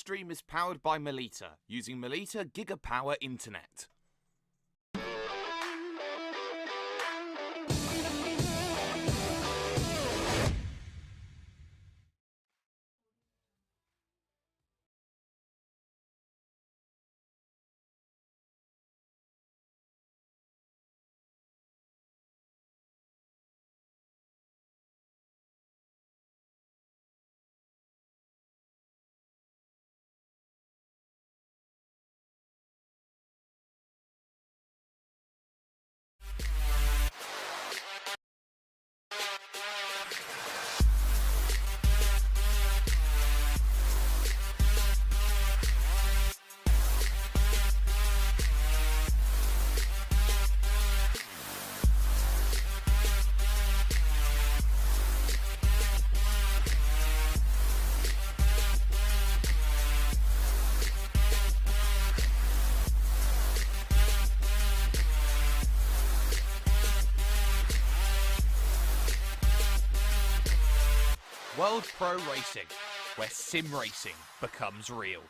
stream is powered by Melita, using Melita Gigapower Internet. World Pro Racing, where sim racing becomes real.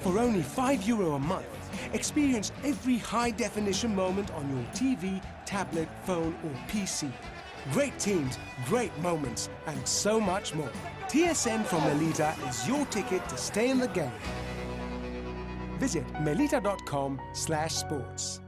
For only €5 a month, experience every high-definition moment on your TV, tablet, phone or PC. Great teams, great moments, and so much more. TSN from Melita is your ticket to stay in the game. Visit melita.com/sports.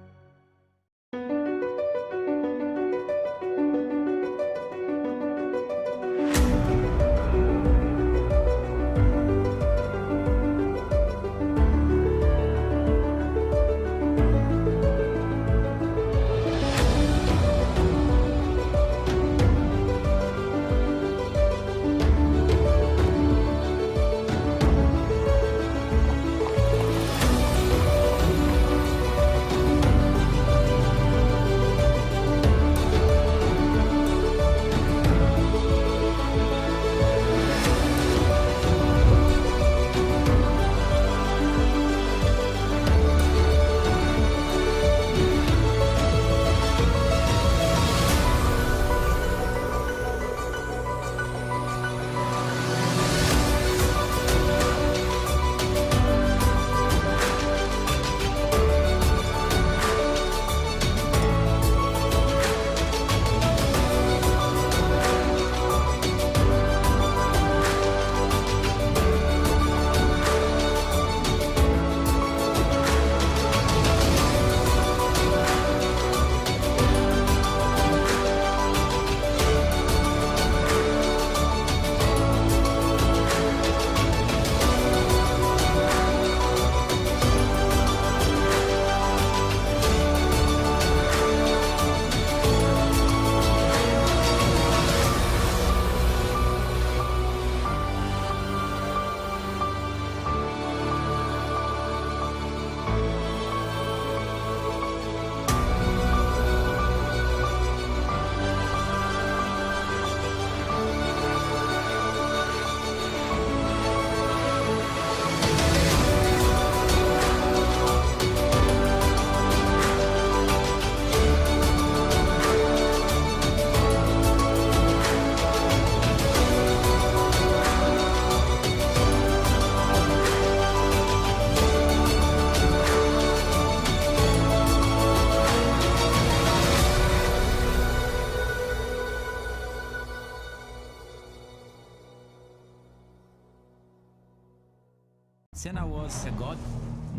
Senna was a god.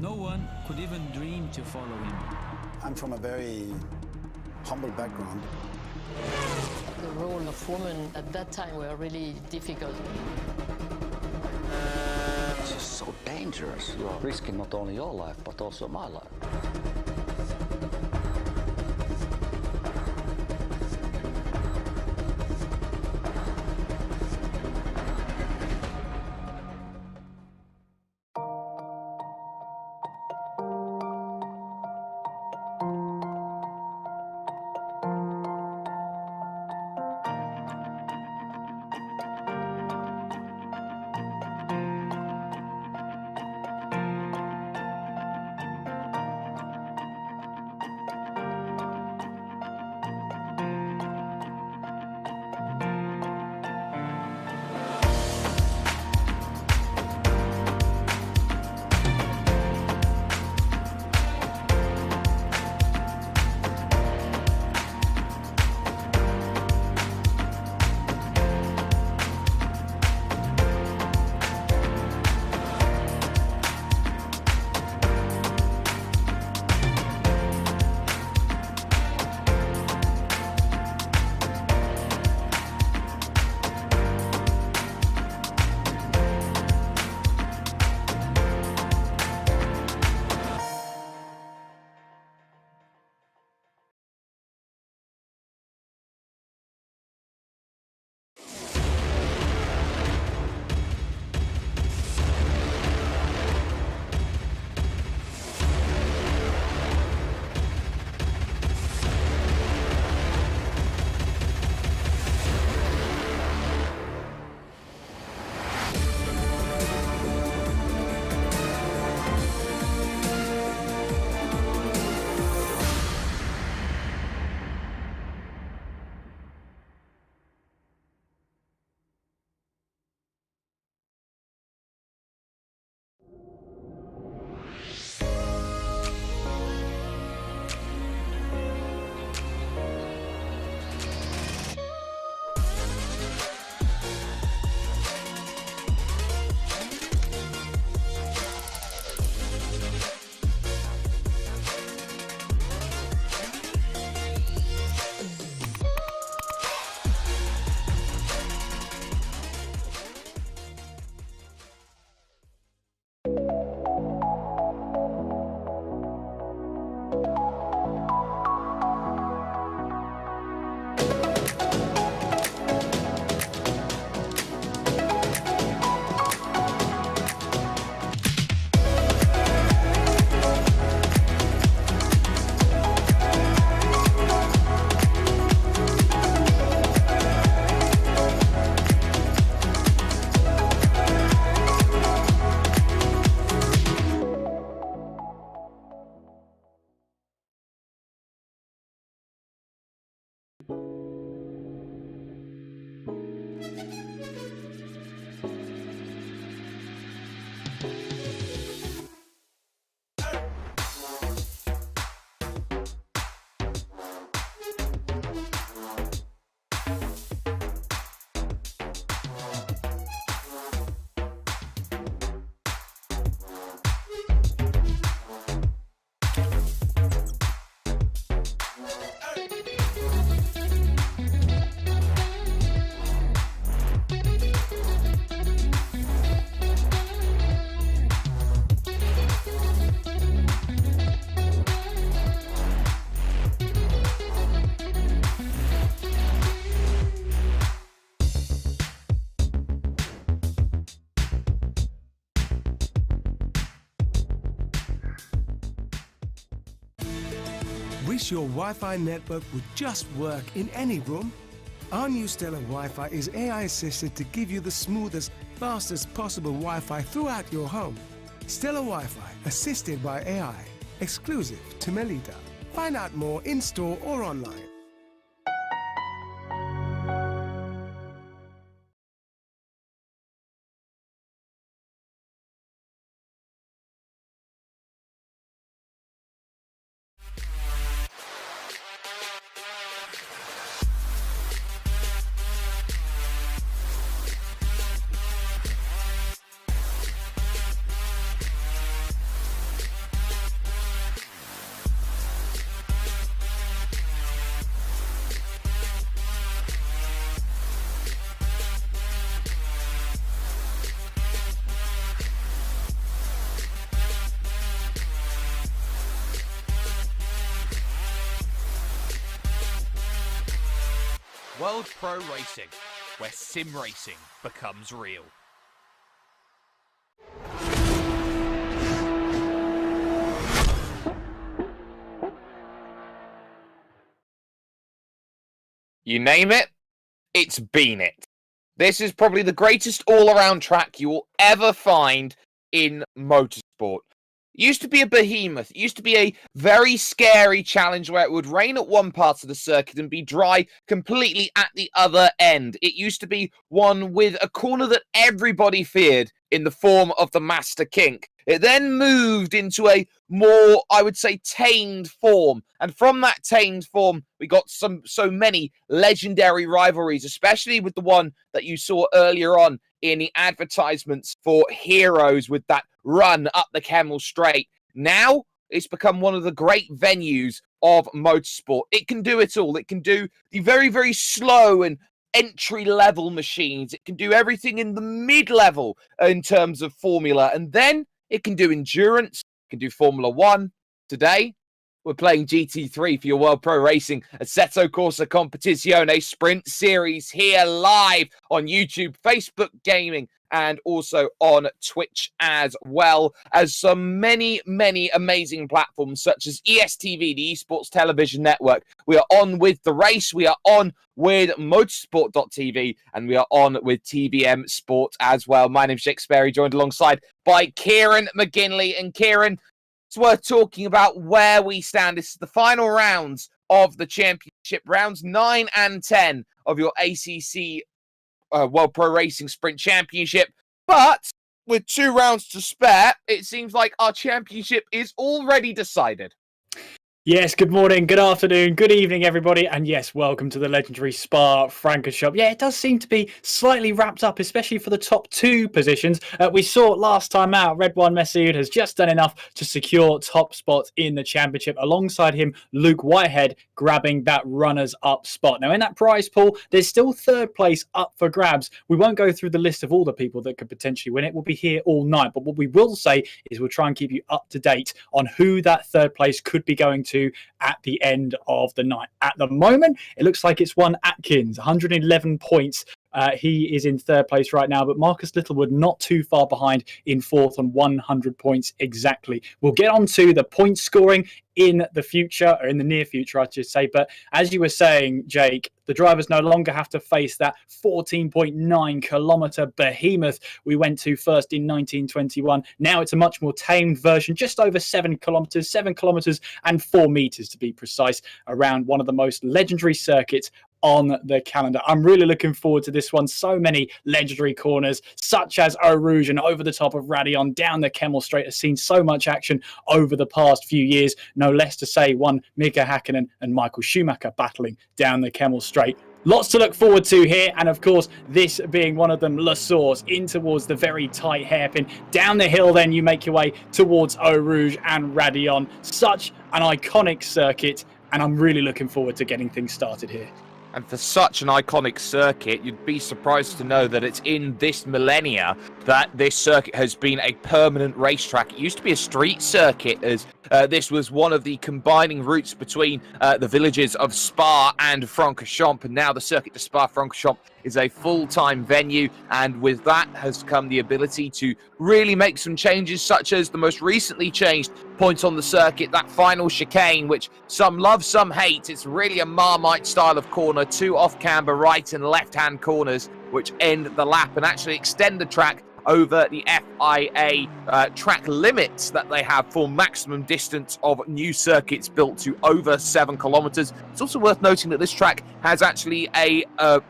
No one could even dream to follow him. I'm from a very humble background. The role of women at that time were really difficult. This is so dangerous. You are risking not only your life, but also my life. Wish your Wi-Fi network would just work in any room? Our new Stellar Wi-Fi is AI assisted to give you the smoothest, fastest possible Wi-Fi throughout your home. Stellar Wi-Fi, assisted by AI, exclusive to Melita. Find out more in-store or online. World Pro Racing, where sim racing becomes real. You name it, it's been it. This is probably the greatest all-around track you will ever find in motorsport. It used to be a behemoth. It used to be a very scary challenge where it would rain at one part of the circuit and be dry completely at the other end. It used to be one with a corner that everybody feared in the form of the Master Kink. It then moved into a more, I would say, tamed form. And from that tamed form, we got so many legendary rivalries, especially with the one that you saw earlier on in the advertisements for Heroes with that run up the Kemmel Straight. Now, it's become one of the great venues of motorsport. It can do it all. It can do the very, very slow and entry-level machines. It can do everything in the mid-level in terms of formula. And then it can do endurance. It can do Formula 1. Today, we're playing GT3 for your World Pro Racing Assetto Corsa Competizione Sprint Series here live on YouTube, Facebook Gaming, and also on Twitch as well as some many amazing platforms such as ESTV, the Esports Television Network. We are on with The Race, we are on with Motorsport.tv, and we are on with TVM Sport as well. My name's Jake Sperry, joined alongside by Kieran McGinley. And Kieran, it's worth talking about where we stand. This is the final rounds of the championship, rounds 9 and 10 of your ACC World Pro Racing Sprint Championship. But with 2 rounds to spare, it seems like our championship is already decided. Yes, good morning, good afternoon, good evening, everybody. And yes, welcome to the legendary Spa-Francorchamps. Yeah, it does seem to be slightly wrapped up, especially for the top 2 positions. We saw last time out, Red One Messaoud has just done enough to secure top spots in the championship. Alongside him, Luke Whitehead grabbing that runners-up spot. Now, in that prize pool, there's still 3rd place up for grabs. We won't go through the list of all the people that could potentially win it. We'll be here all night. But what we will say is we'll try and keep you up to date on who that 3rd place could be going to at the end of the night. At the moment, it looks like it's one Atkins, 111 points. He is in 3rd place right now, but Marcus Littlewood not too far behind in 4th on 100 points exactly. We'll get on to the point scoring in the future, or in the near future, I should say. But as you were saying, Jake, the drivers no longer have to face that 14.9 kilometre behemoth we went to first in 1921. Now it's a much more tamed version, just over 7 kilometres, 7 kilometres and 4 metres to be precise, around one of the most legendary circuits on the calendar. I'm really looking forward to this one. So many legendary corners, such as Eau Rouge and over the top of Radion, down the Kemmel Straight, has seen so much action over the past few years. No less to say one Mika Hakkinen and Michael Schumacher battling down the Kemmel Straight. Lots to look forward to here, and of course, this being one of them, La Source, in towards the very tight hairpin. Down the hill, then you make your way towards Eau Rouge and Radion. Such an iconic circuit, and I'm really looking forward to getting things started here. And for such an iconic circuit, you'd be surprised to know that it's in this millennia that this circuit has been a permanent racetrack. It used to be a street circuit, as this was one of the combining routes between the villages of Spa and Francorchamps, and now the circuit to Spa-Francorchamps is a full-time venue, and with that has come the ability to really make some changes, such as the most recently changed point on the circuit, that final chicane, which some love, some hate. It's really a Marmite style of corner, 2 off-camber right and left-hand corners, which end the lap and actually extend the track over the FIA track limits that they have for maximum distance of new circuits built to over 7 kilometres. It's also worth noting that this track has actually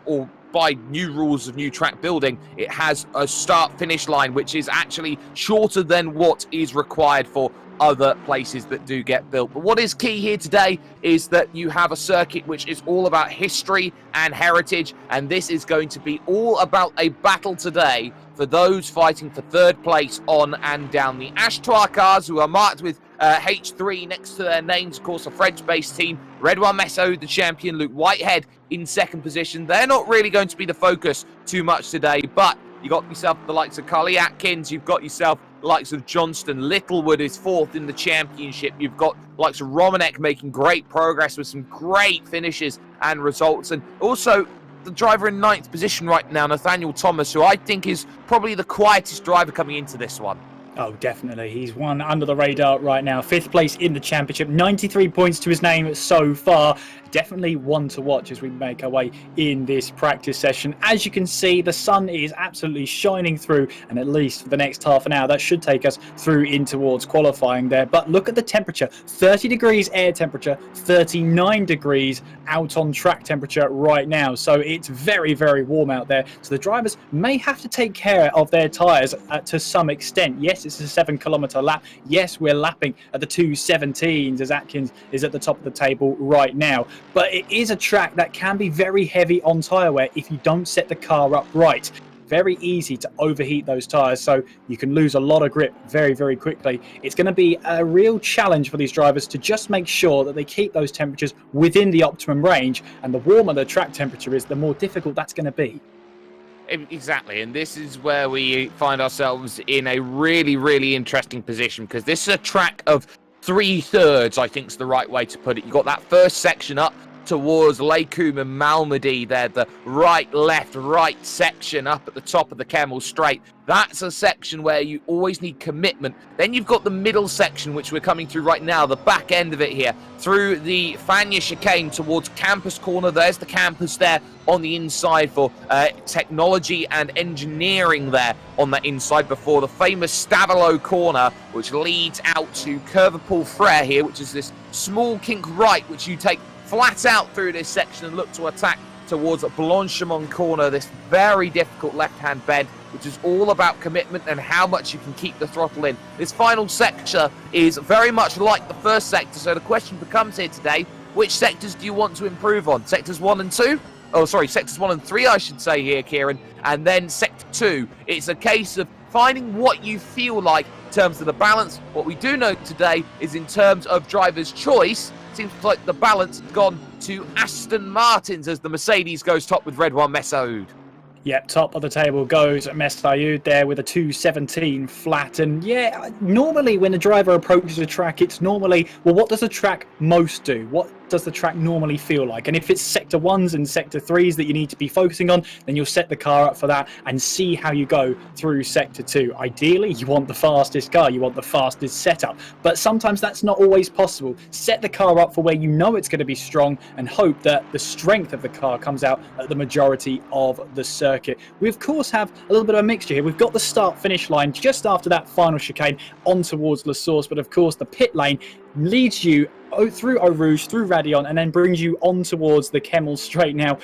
or by new rules of new track building, it has a start-finish line which is actually shorter than what is required for other places that do get built. But what is key here today is that you have a circuit which is all about history and heritage, and this is going to be all about a battle today for those fighting for 3rd place on and down. The Ashtois cars, who are marked with H3 next to their names, of course, a French-based team. Red One Messaoud, the champion, Luke Whitehead in 2nd position. They're not really going to be the focus too much today, but you got yourself the likes of Carly Atkins, you've got yourself the likes of Johnston. Littlewood is 4th in the championship. You've got the likes of Romanek making great progress with some great finishes and results. And also, the driver in 9th position right now, Nathaniel Thomas, who I think is probably the quietest driver coming into this one. Oh, definitely. He's one under the radar right now. 5th place in the championship. 93 points to his name so far. Definitely one to watch as we make our way in this practice session. As you can see, the sun is absolutely shining through, and at least for the next half an hour, that should take us through in towards qualifying there. But look at the temperature. 30 degrees air temperature, 39 degrees out on track temperature right now. So it's very, very warm out there. So the drivers may have to take care of their tyres to some extent. Yes, it's a 7-kilometre lap. Yes, we're lapping at the 2:17s as Atkins is at the top of the table right now. But it is a track that can be very heavy on tyre wear if you don't set the car up right. Very easy to overheat those tyres, so you can lose a lot of grip very, very quickly. It's going to be a real challenge for these drivers to just make sure that they keep those temperatures within the optimum range, and the warmer the track temperature is, the more difficult that's going to be. Exactly, and this is where we find ourselves in a really, really interesting position, because this is a track of 3/3, I think is the right way to put it. You've got that first section up towards Lacoum and Malmedy there, the right, left, right section up at the top of the Kemmel Straight. That's a section where you always need commitment. Then you've got the middle section, which we're coming through right now, the back end of it here, through the Fania chicane towards Campus Corner. There's the campus there on the inside for technology and engineering there on the inside before the famous Stavilo Corner, which leads out to Curvapool Frere here, which is this small kink right, which you take flat out through this section and look to attack towards Blanchemont Corner, this very difficult left-hand bend, which is all about commitment and how much you can keep the throttle in. This final sector is very much like the first sector, so the question becomes here today, which sectors do you want to improve on? Sectors 1 and 2? Oh, sorry, sectors 1 and 3, I should say here, Kieran, and then sector 2. It's a case of finding what you feel like in terms of the balance. What we do know today is in terms of driver's choice, seems like the balance has gone to Aston Martins as the Mercedes goes top with Redouane Messaoud. Yep, top of the table goes Messaoud there with a 2:17 flat. And yeah, normally when the driver approaches a track, it's normally, well, what does the track most do? What does the track normally feel like? And if it's sector 1s and sector 3s that you need to be focusing on, then you'll set the car up for that and see how you go through sector 2. Ideally, you want the fastest car, you want the fastest setup, but sometimes that's not always possible. Set the car up for where you know it's going to be strong and hope that the strength of the car comes out at the majority of the circuit. We of course have a little bit of a mixture here. We've got the start-finish line just after that final chicane on towards La Source, but of course the pit lane leads you through Eau Rouge, through Radion, and then brings you on towards the Kemmel Straight. Now,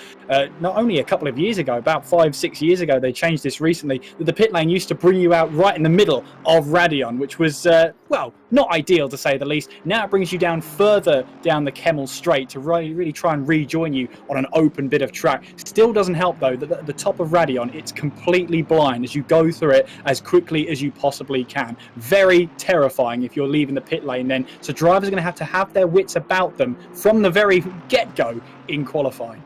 not only a couple of years ago, about 5-6 years ago, they changed this recently, that the pit lane used to bring you out right in the middle of Radion, which was, well, not ideal to say the least. Now it brings you down further down the Kemmel Straight to really try and rejoin you on an open bit of track. Still doesn't help, though, that at the top of Radion, it's completely blind as you go through it as quickly as you possibly can. Very terrifying if you're leaving the pit lane then. So drivers are going to have their wits about them from the very get-go in qualifying.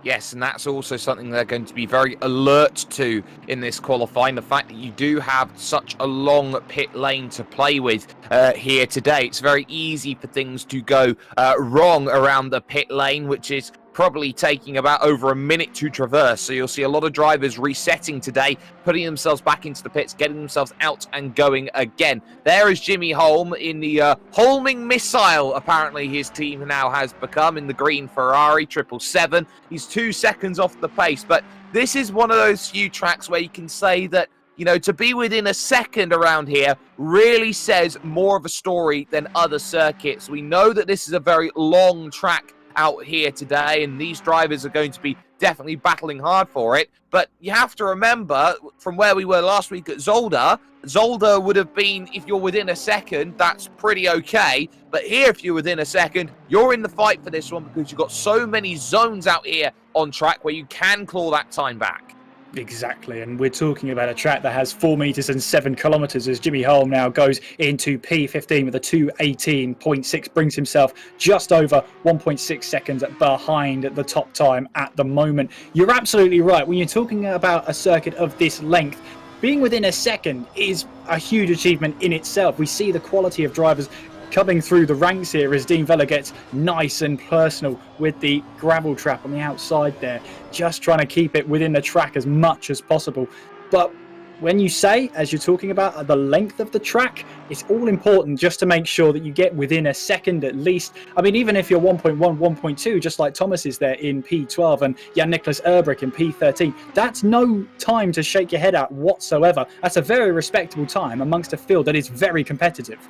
Yes, and that's also something they're going to be very alert to in this qualifying. The fact that you do have such a long pit lane to play with here today. It's very easy for things to go wrong around the pit lane, which is probably taking about over a minute to traverse. So you'll see a lot of drivers resetting today, putting themselves back into the pits, getting themselves out and going again. There is Jimmy Holm in the Holming Missile, apparently his team now has become, in the green Ferrari 777. He's 2 seconds off the pace, but this is one of those few tracks where you can say that, you know, to be within a second around here really says more of a story than other circuits. We know that this is a very long track out here today, and these drivers are going to be definitely battling hard for it. But you have to remember, from where we were last week at Zolder would have been, if you're within a second, that's pretty okay. But here, if you're within a second, you're in the fight for this one, because you've got so many zones out here on track where you can claw that time back. Exactly, and we're talking about a track that has 4 meters and 7 kilometers as Jimmy Holm now goes into P15 with a 2:18.6, brings himself just over 1.6 seconds behind the top time at the moment. You're absolutely right. When you're talking about a circuit of this length, being within a second is a huge achievement in itself. We see the quality of drivers coming through the ranks here as Dean Vella gets nice and personal with the gravel trap on the outside there, just trying to keep it within the track as much as possible. But when you say, as you're talking about the length of the track, it's all important just to make sure that you get within a second at least. I mean, even if you're 1.1, 1.2, just like Thomas is there in P12 and Jan-Niklas Erbrich in P13, that's no time to shake your head at whatsoever. That's a very respectable time amongst a field that is very competitive.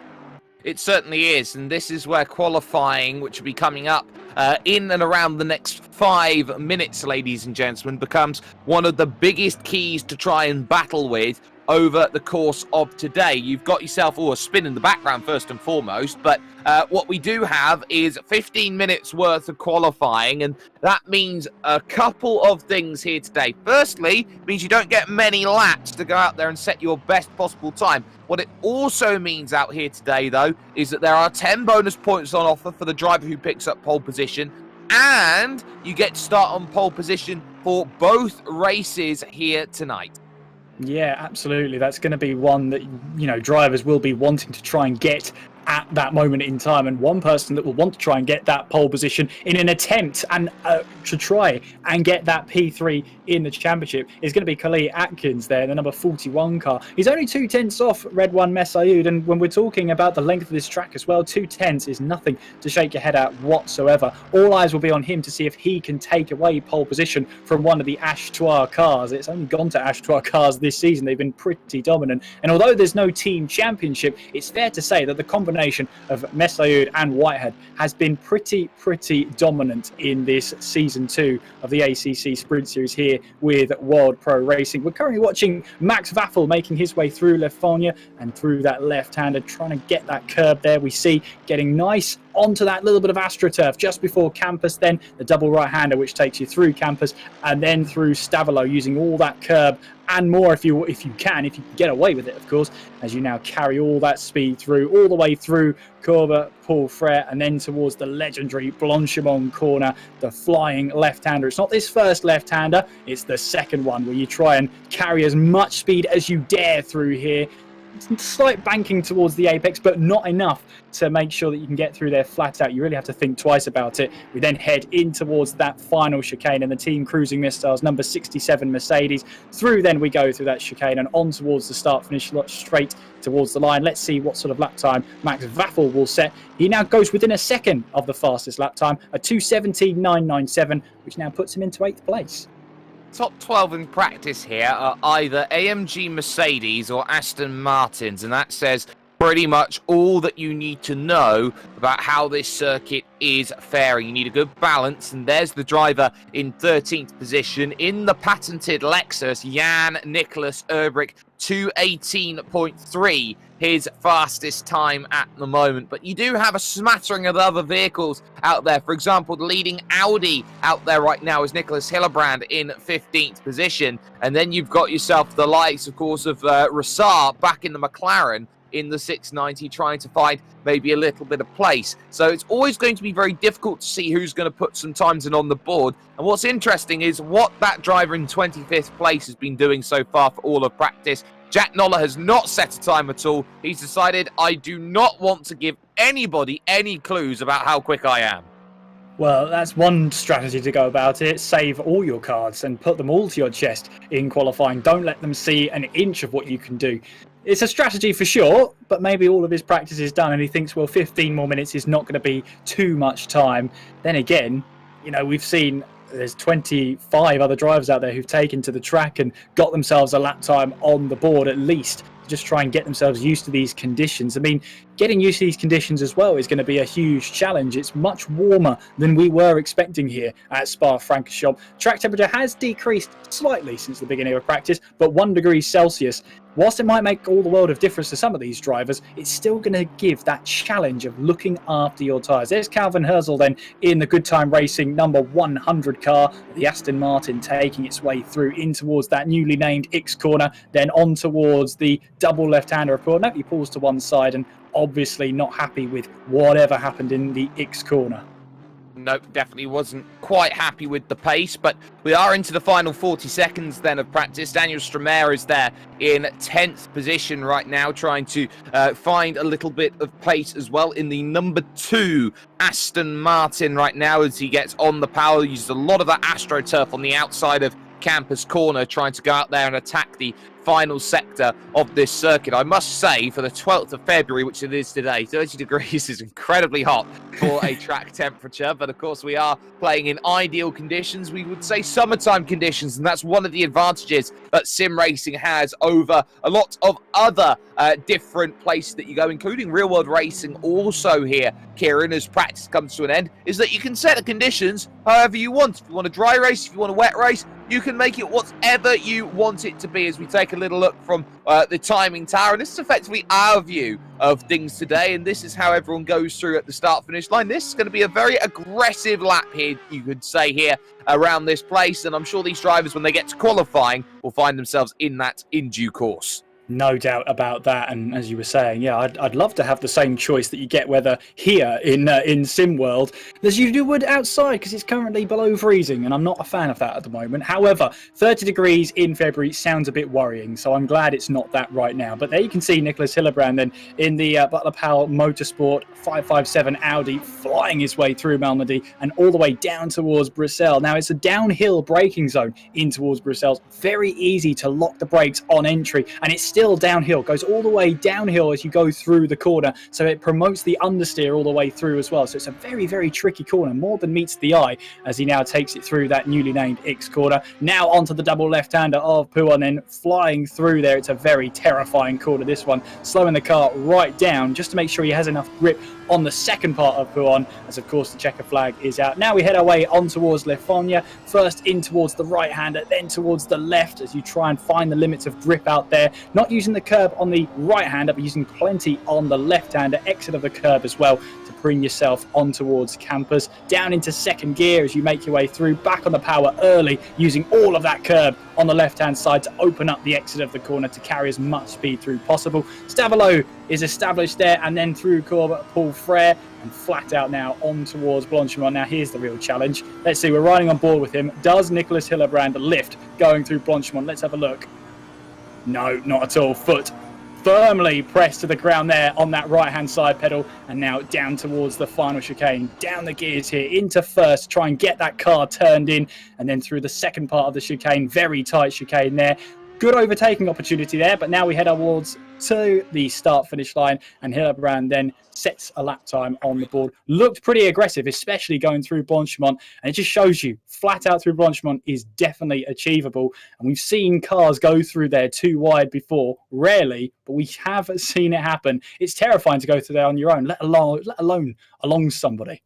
It certainly is, and this is where qualifying, which will be coming up in and around the next 5 minutes, ladies and gentlemen, becomes one of the biggest keys to try and battle with over the course of today. You've got yourself a spin in the background first and foremost, but what we do have is 15 minutes worth of qualifying, and that means a couple of things here today. Firstly, it means you don't get many laps to go out there and set your best possible time. What it also means out here today, though, is that there are 10 bonus points on offer for the driver who picks up pole position, and you get to start on pole position for both races here tonight. Yeah, absolutely. That's going to be one that, you know, drivers will be wanting to try and get at that moment in time, and one person that will want to try and get that pole position in an attempt and to try and get that P3 in the championship is going to be Khalid Atkins there, the number 41 car. He's only 2/10 off Red One Messaoud, and when we're talking about the length of this track as well, 2/10 is nothing to shake your head at whatsoever. All eyes will be on him to see if he can take away pole position from one of the Ashtois cars. It's only gone to Ashtois cars this season. They've been pretty dominant, and although there's no team championship, it's fair to say that the combination of Messaoud and Whitehead has been pretty dominant in this season 2 of the ACC Sprint Series here with World Pro Racing. We're currently watching Max Waffel making his way through Lefonia and through that left-hander, trying to get that curb there. We see getting nice onto that little bit of AstroTurf just before Campus, then the double right-hander which takes you through Campus and then through Stavilo, using all that curb and more if you can get away with it, of course, as you now carry all that speed through, all the way through Corba, Paul Frere, and then towards the legendary Blanchimont corner, the flying left-hander. It's not this first left-hander, it's the second one where you try and carry as much speed as you dare through here. Slight banking towards the apex, but not enough to make sure that you can get through there flat out. You really have to think twice about it. We then head in towards that final chicane and the Team Cruising Missiles, number 67 Mercedes. Through then we go through that chicane and on towards the start-finish lot, straight towards the line. Let's see what sort of lap time Max Waffel will set. He now goes within a second of the fastest lap time, a 2:17.997, which now puts him into 8th place. Top 12 in practice here are either AMG Mercedes or Aston Martins, and that says pretty much all that you need to know about how this circuit is faring. You need a good balance, and there's the driver in 13th position in the patented Lexus, Jan-Niklas Erbrich, 2:18.3, his fastest time at the moment. But you do have a smattering of other vehicles out there. For example, the leading Audi out there right now is Nicholas Hillebrand in 15th position. And then you've got yourself the likes, of course, of Rassar back in the McLaren in the 690, trying to find maybe a little bit of place. So it's always going to be very difficult to see who's going to put some times in on the board. And what's interesting is what that driver in 25th place has been doing so far for all of practice. Jack Noller has not set a time at all. He's decided, I do not want to give anybody any clues about how quick I am. Well, that's one strategy to go about it. Save all your cards and put them all to your chest in qualifying. Don't let them see an inch of what you can do. It's a strategy for sure, but maybe all of his practice is done and he thinks, well, 15 more minutes is not going to be too much time. Then again, you know, we've seen there's 25 other drivers out there who've taken to the track and got themselves a lap time on the board at least, to just try and get themselves used to these conditions. I mean, getting used to these conditions as well is going to be a huge challenge. It's much warmer than we were expecting here at Spa-Francorchamps. Track temperature has decreased slightly since the beginning of practice, but 1 degree Celsius. Whilst it might make all the world of difference to some of these drivers, it's still going to give that challenge of looking after your tyres. There's Calvin Herzl then in the Good Time Racing number 100 car, the Aston Martin taking its way through in towards that newly named X corner, then on towards the double left-hander report. No, he pulls to one side and obviously not happy with whatever happened in the X corner. Nope, definitely wasn't quite happy with the pace, but we are into the final 40 seconds then of practice. Daniel Stramer is there in 10th position right now, trying to find a little bit of pace as well in the number 2 Aston Martin right now as he gets on the power. Uses a lot of that AstroTurf on the outside of Campus Corner, trying to go out there and attack the final sector of this circuit. I must say, for the 12th of February, which it is today, 30 degrees is incredibly hot for a track temperature, but of course we are playing in ideal conditions. We would say summertime conditions, and that's one of the advantages that sim racing has over a lot of other different places that you go, including real world racing also here, Kieran, as practice comes to an end, is that you can set the conditions however you want. If you want a dry race, if you want a wet race, you can make it whatever you want it to be. As we take a little look from the timing tower, and this is effectively our view of things today, and this is how everyone goes through at the start-finish line. This is going to be a very aggressive lap here, you could say, here around this place, and I'm sure these drivers, when they get to qualifying, will find themselves in that in due course. No doubt about that, and as you were saying, yeah, I'd love to have the same choice that you get whether here in SimWorld as you would outside, because it's currently below freezing, and I'm not a fan of that at the moment. However, 30 degrees in February sounds a bit worrying, so I'm glad it's not that right now. But there you can see Nicholas Hillebrand then in the Butler Powell Motorsport 557 Audi flying his way through Malmedy and all the way down towards Bruxelles. Now, it's a downhill braking zone in towards Bruxelles. Very easy to lock the brakes on entry, and it's still downhill, goes all the way downhill as you go through the corner, so it promotes the understeer all the way through as well. So it's a very, very tricky corner, more than meets the eye, as he now takes it through that newly named X corner. Now onto the double left-hander of Puon, then flying through there. It's a very terrifying corner, this one, slowing the car right down just to make sure he has enough grip on the second part of Puon, as of course the checker flag is out. Now we head our way on towards Le Fogne, first in towards the right-hander, then towards the left as you try and find the limits of grip out there. Not using the curb on the right-hander, but using plenty on the left-hander, exit of the curb as well to bring yourself on towards campus. Down into second gear as you make your way through, back on the power early, using all of that curb on the left-hand side to open up the exit of the corner to carry as much speed through possible. Stavelot is established there, and then through Paul Frere, and flat out now on towards Blanchimont. Now here's the real challenge. Let's see, we're riding on board with him. Does Nicholas Hillebrand lift going through Blanchimont? Let's have a look. No, not at all. Foot firmly pressed to the ground there on that right-hand side pedal, and now down towards the final chicane. Down the gears here, into first, try and get that car turned in, and then through the second part of the chicane, very tight chicane there. Good overtaking opportunity there, but now we head towards to the start-finish line, and Hillebrand then sets a lap time on the board. Looked pretty aggressive, especially going through Blanchimont, and it just shows you flat out through Blanchimont is definitely achievable. And we've seen cars go through there too wide before, rarely, but we have seen it happen. It's terrifying to go through there on your own, let alone along somebody.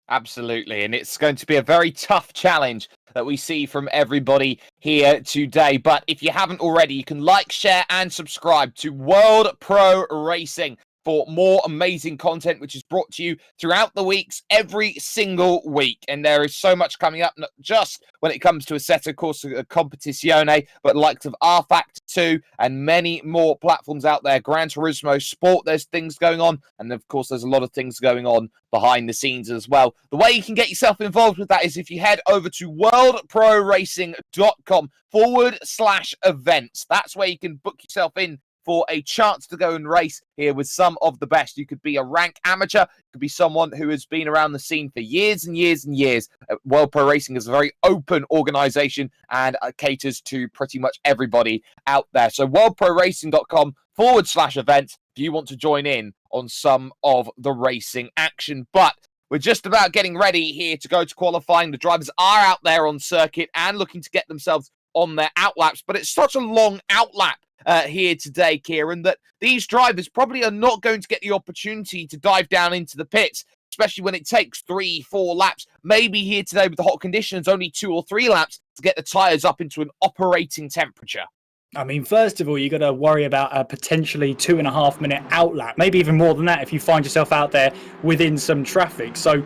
Absolutely, and it's going to be a very tough challenge that we see from everybody here today. But if you haven't already, you can like, share, and subscribe to World Pro Racing for more amazing content, which is brought to you throughout the weeks, every single week. And there is so much coming up, not just when it comes to Assetto Corsa Competizione, but likes of R Factor 2 and many more platforms out there. Gran Turismo Sport, there's things going on. And of course, there's a lot of things going on behind the scenes as well. The way you can get yourself involved with that is if you head over to worldproracing.com/events. That's where you can book yourself in for a chance to go and race here with some of the best. You could be a rank amateur, you could be someone who has been around the scene for years and years and years. World Pro Racing is a very open organization and caters to pretty much everybody out there. So worldproracing.com/events if you want to join in on some of the racing action. But we're just about getting ready here to go to qualifying. The drivers are out there on circuit and looking to get themselves on their outlaps, but it's such a long outlap here today, Kieran, that these drivers probably are not going to get the opportunity to dive down into the pits, especially when it takes 3-4 laps. Maybe here today with the hot conditions, only 2 or 3 laps to get the tyres up into an operating temperature. I mean, first of all, you got to worry about a potentially 2.5-minute outlap, maybe even more than that if you find yourself out there within some traffic. So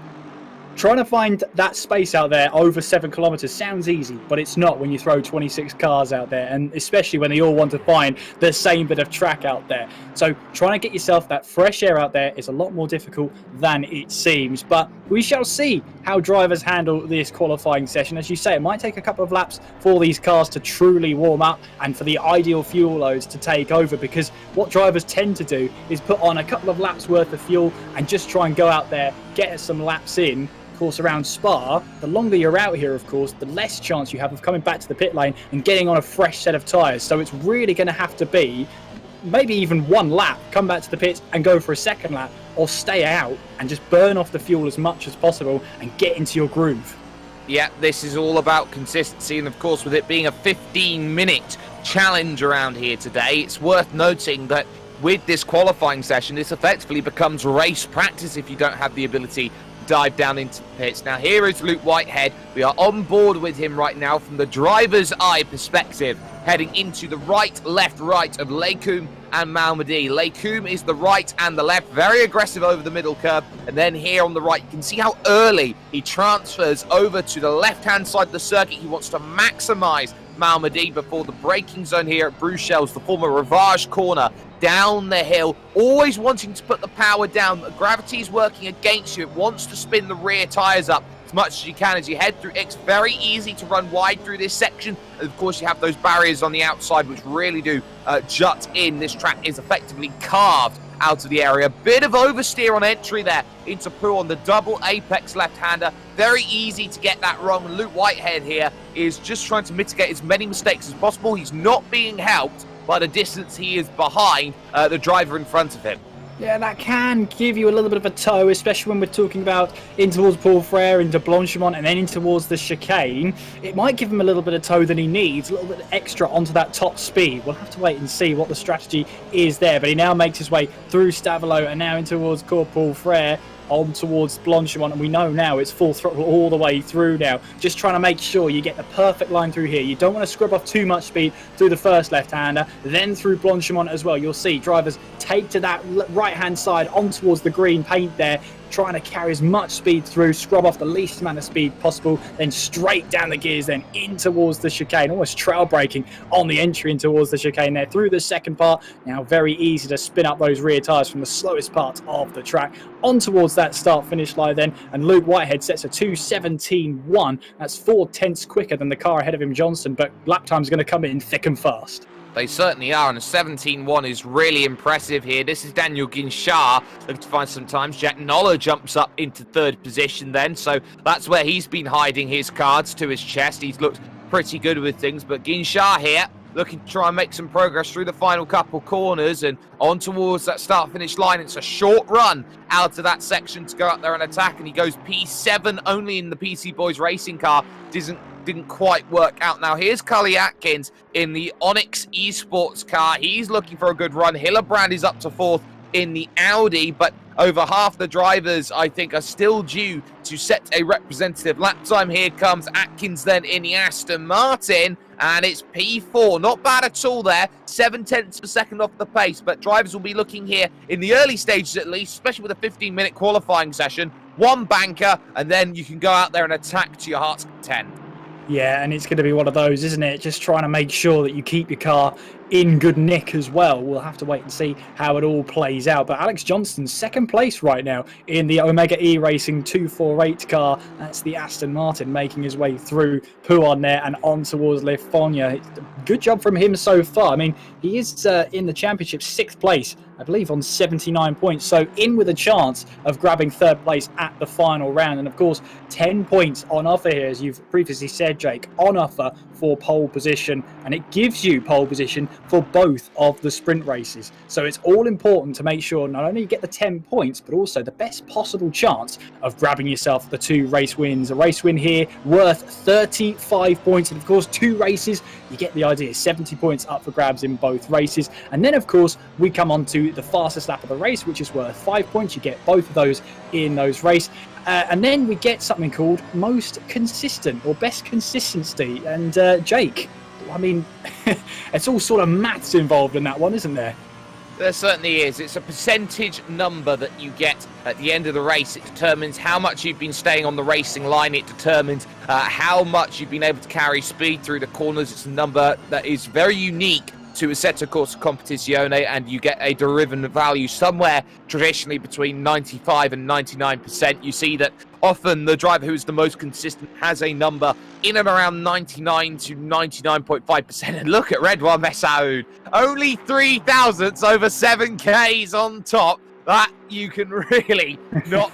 trying to find that space out there over 7 kilometers sounds easy, but it's not when you throw 26 cars out there, and especially when they all want to find the same bit of track out there. So trying to get yourself that fresh air out there is a lot more difficult than it seems. But we shall see how drivers handle this qualifying session. As you say, it might take a couple of laps for these cars to truly warm up and for the ideal fuel loads to take over, because what drivers tend to do is put on a couple of laps worth of fuel and just try and go out there, get some laps in. Of course, around Spa, the longer you're out here, of course, the less chance you have of coming back to the pit lane and getting on a fresh set of tyres. So it's really going to have to be maybe even one lap, come back to the pits and go for a second lap, or stay out and just burn off the fuel as much as possible and get into your groove. Yeah, this is all about consistency, and of course, with it being a 15-minute challenge around here today, it's worth noting that with this qualifying session, this effectively becomes race practice if you don't have the ability dive down into the pits. Now here is Luke Whitehead. We are on board with him right now from the driver's eye perspective, heading into the right of Lekum and Malmedy. Lekum is the right and the left, very aggressive over the middle curve, and then here on the right you can see how early he transfers over to the left-hand side of the circuit. He wants to maximise Malmedy before the braking zone here at Bruxelles, the former Rivage corner, down the hill, always wanting to put the power down. Gravity is working against you. It wants to spin the rear tyres up as much as you can as you head through. It's very easy to run wide through this section. And of course, you have those barriers on the outside which really do jut in. This track is effectively carved out of the area. Bit of oversteer on entry there into Pooh on the double apex left-hander. Very easy to get that wrong. Luke Whitehead here is just trying to mitigate as many mistakes as possible. He's not being helped by the distance he is behind the driver in front of him. Yeah, that can give you a little bit of a tow, especially when we're talking about in towards Paul Frere, into Blanchimont, and then in towards the chicane. It might give him a little bit of tow that he needs, a little bit extra onto that top speed. We'll have to wait and see what the strategy is there. But he now makes his way through Stavelot and now in towards Paul Frere, on towards Blanchimont, and we know now it's full throttle all the way through now. Just trying to make sure you get the perfect line through here. You don't want to scrub off too much speed through the first left-hander, then through Blanchimont as well. You'll see drivers take to that right-hand side on towards the green paint there, trying to carry as much speed through, scrub off the least amount of speed possible, then straight down the gears, then in towards the chicane, almost trail braking on the entry in towards the chicane there through the second part. Now very easy to spin up those rear tyres from the slowest part of the track on towards that start-finish line then, and Luke Whitehead sets a 2:17.1. That's 4/10 quicker than the car ahead of him, Johnson, but lap time's going to come in thick and fast. They certainly are, and a 17.1 is really impressive here. This is Daniel Guinchard looking to find some times. Jack Noller jumps up into third position then, so that's where he's been hiding his cards to his chest. He's looked pretty good with things, but Guinchard here looking to try and make some progress through the final couple corners and on towards that start-finish line. It's a short run out of that section to go up there and attack, and he goes P7 only in the PC Boys racing car. Didn't quite work out. Now here's Cully Atkins in the Onyx Esports car. He's looking for a good run. Hillebrand is up to fourth in the Audi, but over half the drivers, I think, are still due to set a representative lap time. Here comes Atkins then in the Aston Martin, and it's P4. Not bad at all there. 7/10 of a second off the pace, but drivers will be looking here in the early stages at least, especially with a 15-minute qualifying session. One banker, and then you can go out there and attack to your heart's content. Yeah, and it's going to be one of those, isn't it? Just trying to make sure that you keep your car in good nick as well. We'll have to wait and see how it all plays out. But Alex Johnston's second place right now in the Omega E Racing 248 car. That's the Aston Martin making his way through Pouhon there and on towards Lefonia. Good job from him so far. I mean, he is in the championship 6th place, I believe, on 79 points. So in with a chance of grabbing 3rd place at the final round. And of course, 10 points on offer here, as you've previously said, Jake, on offer for pole position. And it gives you pole position for both of the sprint races. So it's all important to make sure not only you get the 10 points, but also the best possible chance of grabbing yourself the 2 race wins. A race win here worth 35 points. And of course, 2 races, you get the idea. 70 points up for grabs in both races. And then, of course, we come on to the fastest lap of the race, which is worth 5 points. You get both of those in those races. And then we get something called most consistent or best consistency. And Jake, I mean, it's all sort of maths involved in that one, isn't there? There certainly is. It's a percentage number that you get at the end of the race. It determines how much you've been staying on the racing line. It determines how much you've been able to carry speed through the corners. It's a number that is very unique to Assetto Corsa Competizione, and you get a derivative value somewhere traditionally between 95 and 99%. You see that often the driver who's the most consistent has a number in and around 99 to 99.5%. And look at Redouane Messaoud, only 3 thousandths over 7Ks on top. That you can really not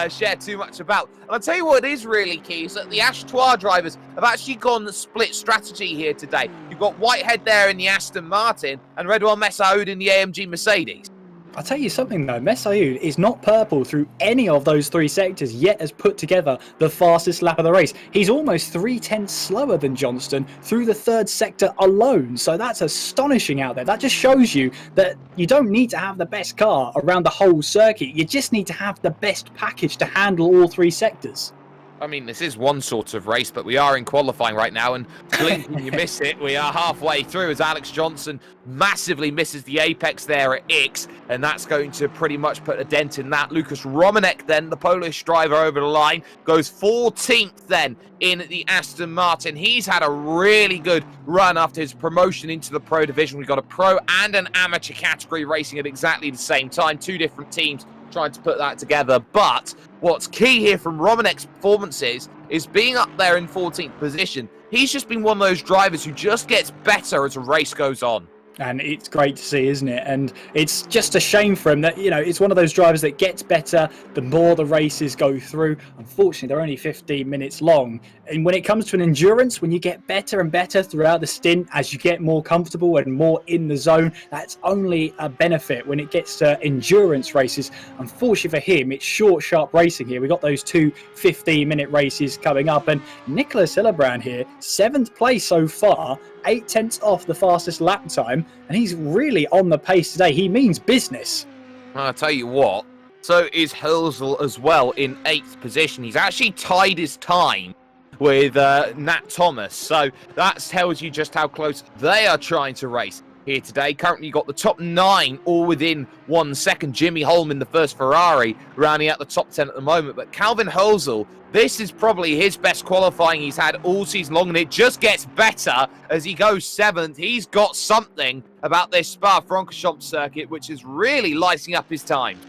share too much about. And I'll tell you what is really key is that the Ashtoire drivers have actually gone the split strategy here today. You've got Whitehead there in the Aston Martin and Redouane Messaoud in the AMG Mercedes. I'll tell you something though, Messaoud is not purple through any of those 3 sectors, yet has put together the fastest lap of the race. He's almost 3/10 slower than Johnston through the 3rd sector alone, so that's astonishing out there. That just shows you that you don't need to have the best car around the whole circuit, you just need to have the best package to handle all 3 sectors. I mean, this is one sort of race, but we are in qualifying right now, and blink when you miss it. We are halfway through as Alex Johnson massively misses the apex there at X, and that's going to pretty much put a dent in that. Lucas Romanek then, the Polish driver over the line, goes 14th then in the Aston Martin. He's had a really good run after his promotion into the pro division. We've got a pro and an amateur category racing at exactly the same time. 2 different teams trying to put that together, but what's key here from Romanek's performances is being up there in 14th position. He's just been one of those drivers who just gets better as a race goes on. And it's great to see, isn't it? And it's just a shame for him that, you know, it's one of those drivers that gets better the more the races go through. Unfortunately, they're only 15 minutes long. And when it comes to an endurance, when you get better and better throughout the stint, as you get more comfortable and more in the zone, that's only a benefit when it gets to endurance races. Unfortunately for him, it's short, sharp racing here. We've got those 2 15-minute races coming up. And Nicholas Hillebrand here, 7th place so far, 8/10 off the fastest lap time, and he's really on the pace today. He means business. I'll tell you what, so is Hülsel as well in 8th position. He's actually tied his time with Nat Thomas, so that tells you just how close they are trying to race here today. Currently got the top 9 all within 1 second. Jimmy Holm in the first Ferrari rounding out the top 10 at the moment, but Calvin Hülsel, this is probably his best qualifying he's had all season long, and it just gets better as he goes 7th. He's got something about this Spa-Francorchamps circuit which is really lighting up his time.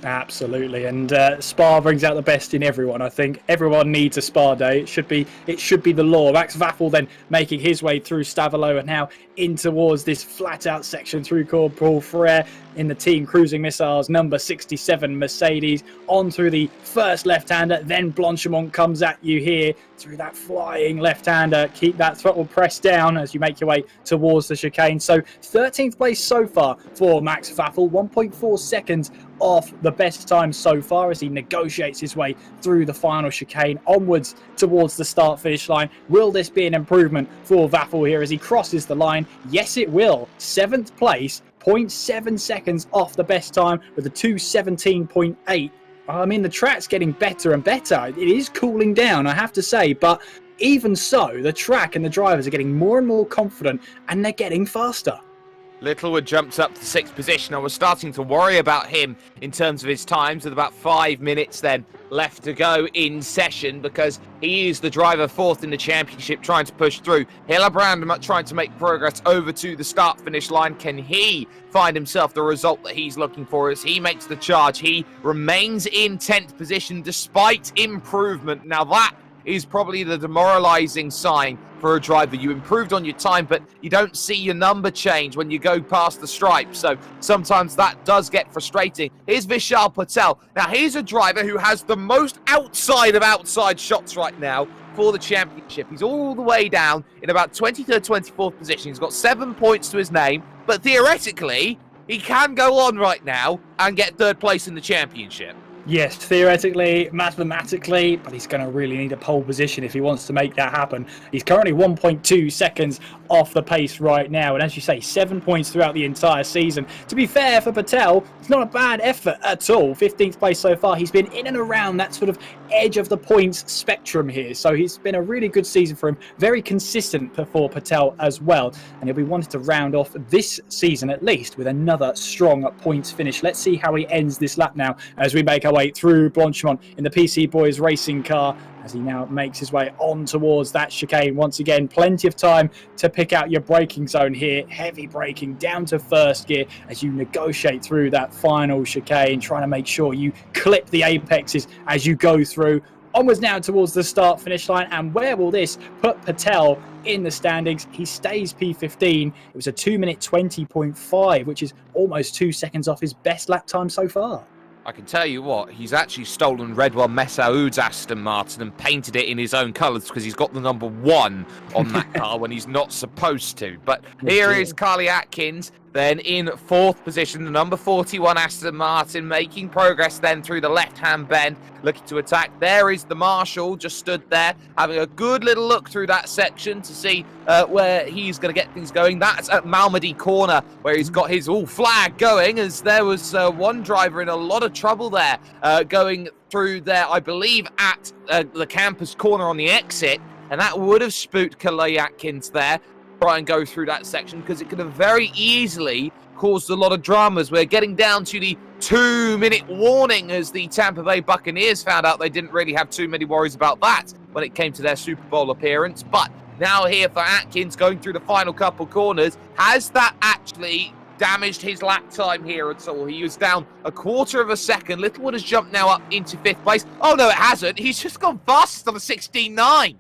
Absolutely, and Spa brings out the best in everyone. I think everyone needs a Spa day. It should be the law. Max Vaffel then making his way through Stavelot and now in towards this flat-out section through Corporal Frere in the Team Cruising Missiles number 67 Mercedes on through the first left-hander. Then Blanchimont comes at you here through that flying left-hander. Keep that throttle pressed down as you make your way towards the chicane. So 13th place so far for Max Vaffel, 1.4 seconds off the best time so far as he negotiates his way through the final chicane onwards towards the start-finish line. Will this be an improvement for Vaffel here as he crosses the line? Yes, it will. 7th place, 0.7 seconds off the best time with a 2:17.8. I mean, the track's getting better and better. It is cooling down, I have to say, but even so, the track and the drivers are getting more and more confident and they're getting faster. Littlewood jumps up to 6th position. I was starting to worry about him in terms of his times with about 5 minutes then left to go in session because he is the driver 4th in the championship trying to push through. Hillebrand trying to make progress over to the start-finish line. Can he find himself the result that he's looking for as he makes the charge? He remains in 10th position despite improvement. Now that is probably the demoralizing sign for a driver. You improved on your time, but you don't see your number change when you go past the stripe. So sometimes that does get frustrating. Here's Vishal Patel. Now, he's a driver who has the most outside of outside shots right now for the championship. He's all the way down in about 23rd, 24th position. He's got 7 points to his name, but theoretically, he can go on right now and get 3rd place in the championship. Yes, theoretically, mathematically, but he's going to really need a pole position if he wants to make that happen. He's currently 1.2 seconds off the pace right now, and as you say, 7 points throughout the entire season. To be fair for Patel, it's not a bad effort at all. 15th place so far. He's been in and around that sort of edge of the points spectrum here, so he's been a really good season for him. Very consistent for Patel as well, and he'll be wanting to round off this season at least with another strong points finish. Let's see how he ends this lap now as we make our our way through Blanchimont in the PC Boys racing car as he now makes his way on towards that chicane. Once again, plenty of time to pick out your braking zone here. Heavy braking down to first gear as you negotiate through that final chicane, trying to make sure you clip the apexes as you go through. Onwards now towards the start-finish line, and where will this put Patel in the standings? He stays P15. It was a 2-minute 20.5, which is almost 2 seconds off his best lap time so far. I can tell you what, he's actually stolen Redwan Messaoud's Aston Martin and painted it in his own colours because he's got the number 1 on that car when he's not supposed to. But here is Carly Atkins, then in 4th position, the number 41 Aston Martin, making progress then through the left-hand bend, looking to attack. There is the Marshal, just stood there, having a good little look through that section to see where he's going to get things going. That's at Malmedy Corner, where he's got his flag going, as there was one driver in a lot of trouble there, going through there, I believe, at the campus corner on the exit, and that would have spooked Carly Atkins there. Try and go through that section because it could have very easily caused a lot of dramas. We're getting down to the 2-minute warning as the Tampa Bay Buccaneers found out they didn't really have too many worries about that when it came to their Super Bowl appearance. But now here for Atkins going through the final couple corners. Has that actually damaged his lap time here at all? He was down a quarter of a second. Littlewood has jumped now up into 5th place. Oh no, it hasn't. He's just gone fast on a 16.9.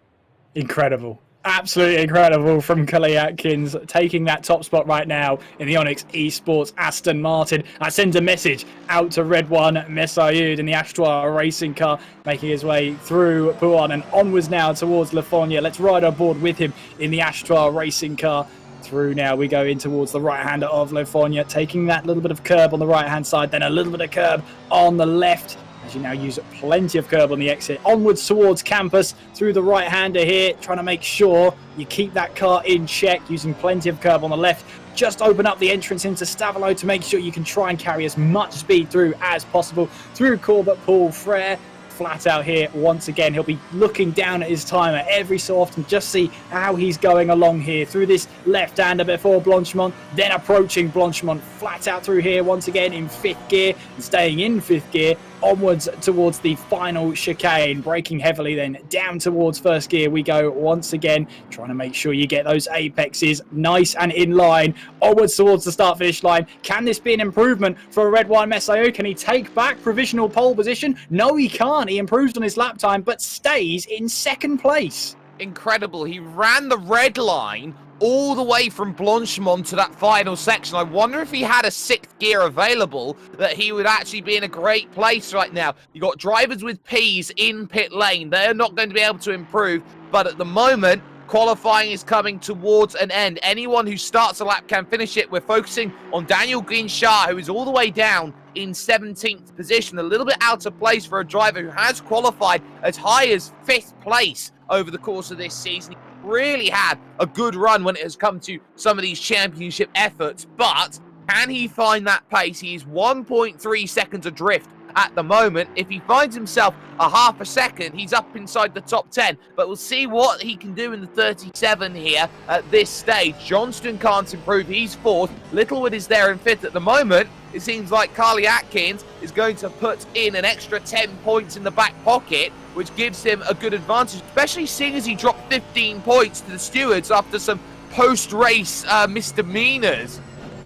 Incredible. Absolutely incredible from Carly Atkins, taking that top spot right now in the Onyx Esports Aston Martin. That sends a message out to Redwan Messaoud in the Astra racing car, making his way through Pouan and onwards now towards Lafonia. Let's ride on board with him in the Astra racing car. Through now, we go in towards the right-hander of Lafonia, taking that little bit of curb on the right-hand side, then a little bit of curb on the left. As you now use plenty of curb on the exit. Onwards towards campus through the right-hander here, trying to make sure you keep that car in check, using plenty of curb on the left. Just open up the entrance into Stavelo to make sure you can try and carry as much speed through as possible. Through Corbett Paul Frere, flat out here once again. He'll be looking down at his timer every so often, just see how he's going along here through this left-hander before Blanchimont, then approaching Blanchimont, flat out through here once again in 5th gear and staying in 5th gear. Onwards towards the final chicane, braking heavily, then down towards 1st gear we go once again, trying to make sure you get those apexes nice and in line. Onwards towards the start-finish line. Can this be an improvement for Redwan Messaoud? Can he take back provisional pole position? No, he can't. He improves on his lap time, but stays in 2nd place. Incredible. He ran the red line all the way from Blanchimont to that final section. I wonder if he had a 6th gear available, that he would actually be in a great place right now. You got drivers with Ps in pit lane. They're not going to be able to improve, but at the moment, qualifying is coming towards an end. Anyone who starts a lap can finish it. We're focusing on Daniel Guinchard, who is all the way down in 17th position. A little bit out of place for a driver who has qualified as high as 5th place over the course of this season. Really had a good run when it has come to some of these championship efforts, but can he find that pace? He is 1.3 seconds adrift at the moment. If he finds himself a half a second, he's up inside the top 10, but we'll see what he can do in the 37 here at this stage. Johnston can't improve, he's 4th. Littlewood is there in 5th at the moment. It seems like Carly Atkins is going to put in an extra 10 points in the back pocket, which gives him a good advantage, especially seeing as he dropped 15 points to the stewards after some post-race misdemeanors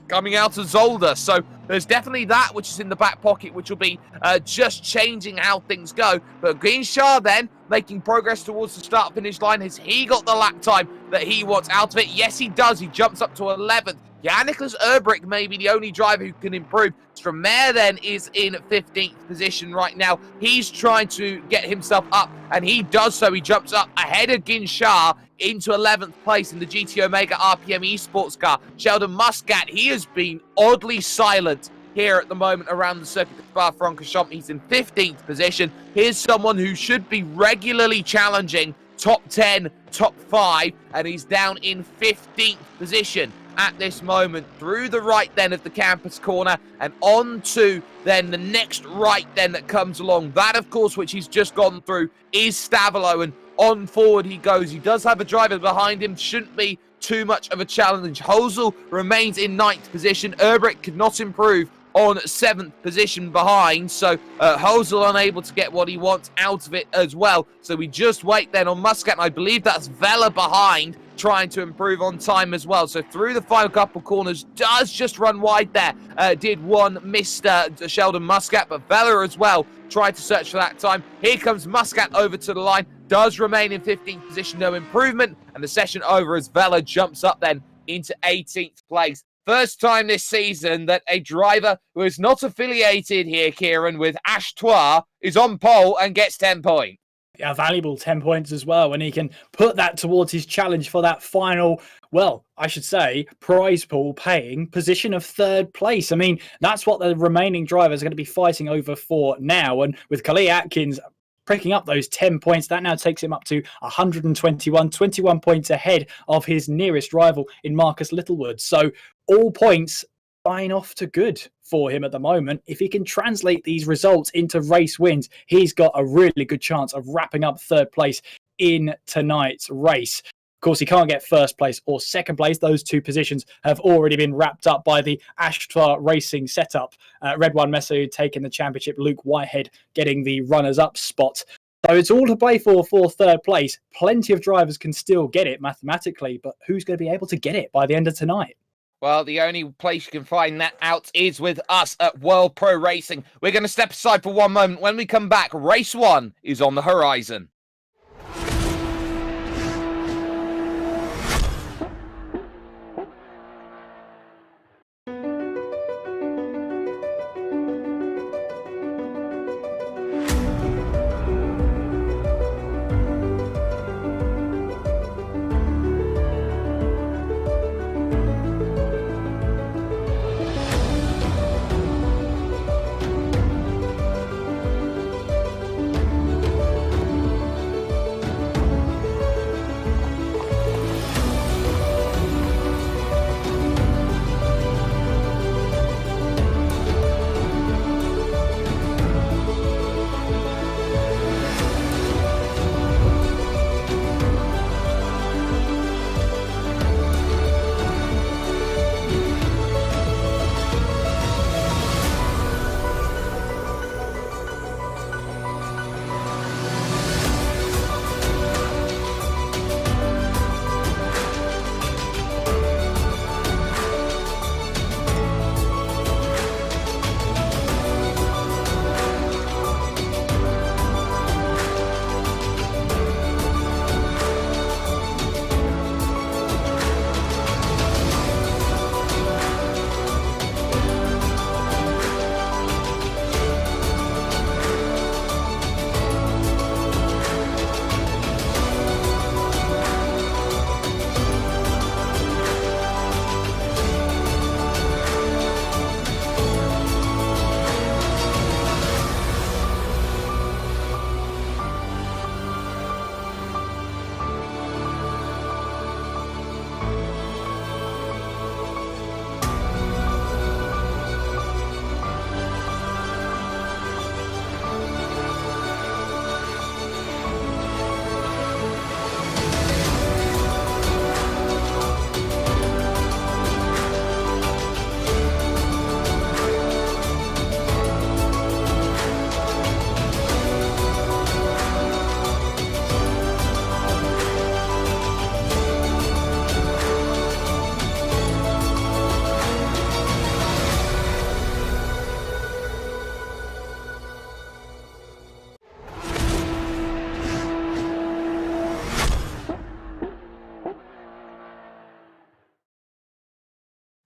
coming out of Zolder. So there's definitely that which is in the back pocket, which will be just changing how things go. But Guinchard then making progress towards the start-finish line. Has he got the lap time that he wants out of it? Yes, he does. He jumps up to 11th. Jan-Niklas Erbrick may be the only driver who can improve. Stromae then is in 15th position right now. He's trying to get himself up, and he does so. He jumps up ahead of Guinchard into 11th place in the GT Omega RPM Esports car. Sheldon Muscat, he has been oddly silent here at the moment around the circuit of Spa-Francorchamps. He's in 15th position. Here's someone who should be regularly challenging top 10, top 5, and he's down in 15th position at this moment. Through the right then of the campus corner and on to then the next right then that comes along. That, of course, which he's just gone through, is Stavelo, and on forward he goes. He does have a driver behind him. Shouldn't be too much of a challenge. Hosel remains in 9th position. Erbrick could not improve on 7th position behind. So Hosel unable to get what he wants out of it as well. So we just wait then on Muscat, and I believe that's Vela behind, trying to improve on time as well. So through the final couple corners, does just run wide there. Did one Mr. Sheldon Muscat, but Vela as well tried to search for that time. Here comes Muscat over to the line, does remain in 15th position, no improvement, and the session over as Vela jumps up then into 18th place. First time this season that a driver who is not affiliated here, Kieran, with Ashtois is on pole and gets 10 points. A valuable 10 points as well, and he can put that towards his challenge for that final, well, I should say, prize pool paying position of 3rd place. I mean, that's what the remaining drivers are going to be fighting over for now. And with Khalil Atkins picking up those 10 points, that now takes him up to 121, 21 points ahead of his nearest rival in Marcus Littlewood. So all points flying off to good for him at the moment. If he can translate these results into race wins, he's got a really good chance of wrapping up 3rd place in tonight's race. Of course, he can't get 1st place or 2nd place. Those 2 positions have already been wrapped up by the Ashtar Racing setup. Red One Messi taking the championship, Luke Whitehead getting the runners-up spot. So it's all to play for 3rd place. Plenty of drivers can still get it mathematically, but who's going to be able to get it by the end of tonight? Well, the only place you can find that out is with us at World Pro Racing. We're going to step aside for one moment. When we come back, race 1 is on the horizon.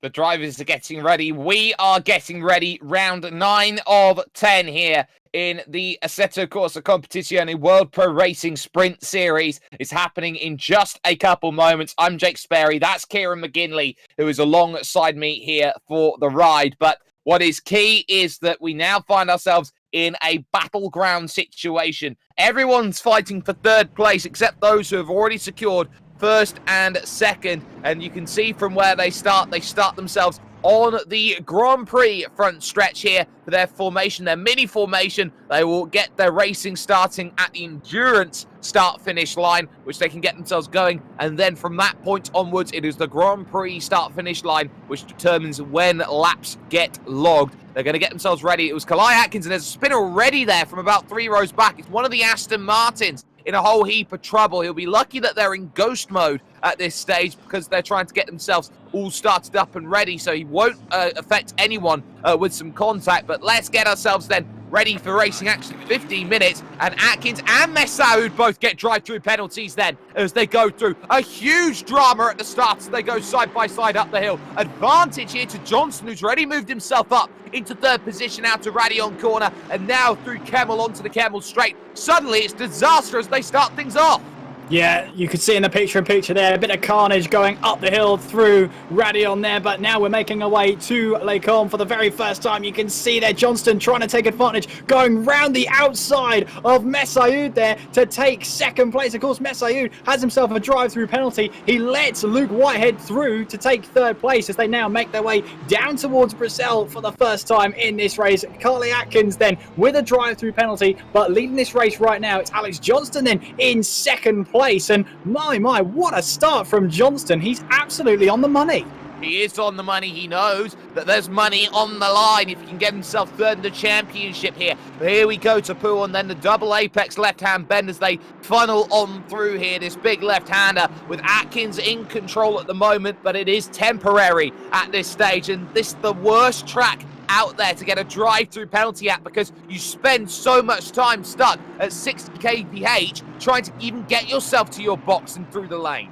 The drivers are getting ready. We are getting ready. Round 9 of 10 here in the Assetto Corsa Competizione World Pro Racing Sprint Series is happening in just a couple moments. I'm Jake Sperry. That's Kieran McGinley, who is alongside me here for the ride. But what is key is that we now find ourselves in a battleground situation. Everyone's fighting for 3rd place except those who have already secured first and second. And you can see from where they start themselves on the Grand Prix front stretch here for their formation, their mini formation. They will get their racing starting at the endurance start-finish line, which they can get themselves going. And then from that point onwards, it is the Grand Prix start-finish line, which determines when laps get logged. They're going to get themselves ready. It was Kalai Atkins, and there's a spin already there from about 3 rows back. It's one of the Aston Martins in a whole heap of trouble. He'll be lucky that they're in ghost mode at this stage because they're trying to get themselves all started up and ready, so he won't affect anyone with some contact. But let's get ourselves then ready for racing action. 15 minutes, and Atkins and Messaoud both get drive-through penalties then as they go through. A huge drama at the start as they go side by side up the hill. Advantage here to Johnson, who's already moved himself up into 3rd position out to Radion corner, and now through Kemmel onto the Kemmel straight. Suddenly it's disaster as they start things off. Yeah, you could see in the picture-in-picture there, a bit of carnage going up the hill through Radion there, but now we're making our way to Les Combes for the very first time. You can see there Johnston trying to take advantage, going round the outside of Messaoud there to take 2nd place. Of course, Messaoud has himself a drive-through penalty. He lets Luke Whitehead through to take 3rd place as they now make their way down towards Bruxelles for the first time in this race. Carly Atkins then with a drive-through penalty, but leading this race right now, it's Alex Johnston then in 2nd place. And my, what a start from Johnston. He's absolutely on the money. He is on the money. He knows that there's money on the line if he can get himself 3rd in the championship here. But here we go to Pooh, and then the double apex left-hand bend as they funnel on through here. This big left-hander with Atkins in control at the moment, but it is temporary at this stage. And this is the worst track out there to get a drive-through penalty at, because you spend so much time stuck at 60 kph trying to even get yourself to your box and through the lane.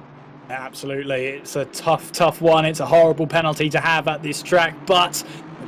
Absolutely, it's a tough one. It's a horrible penalty to have at this track, but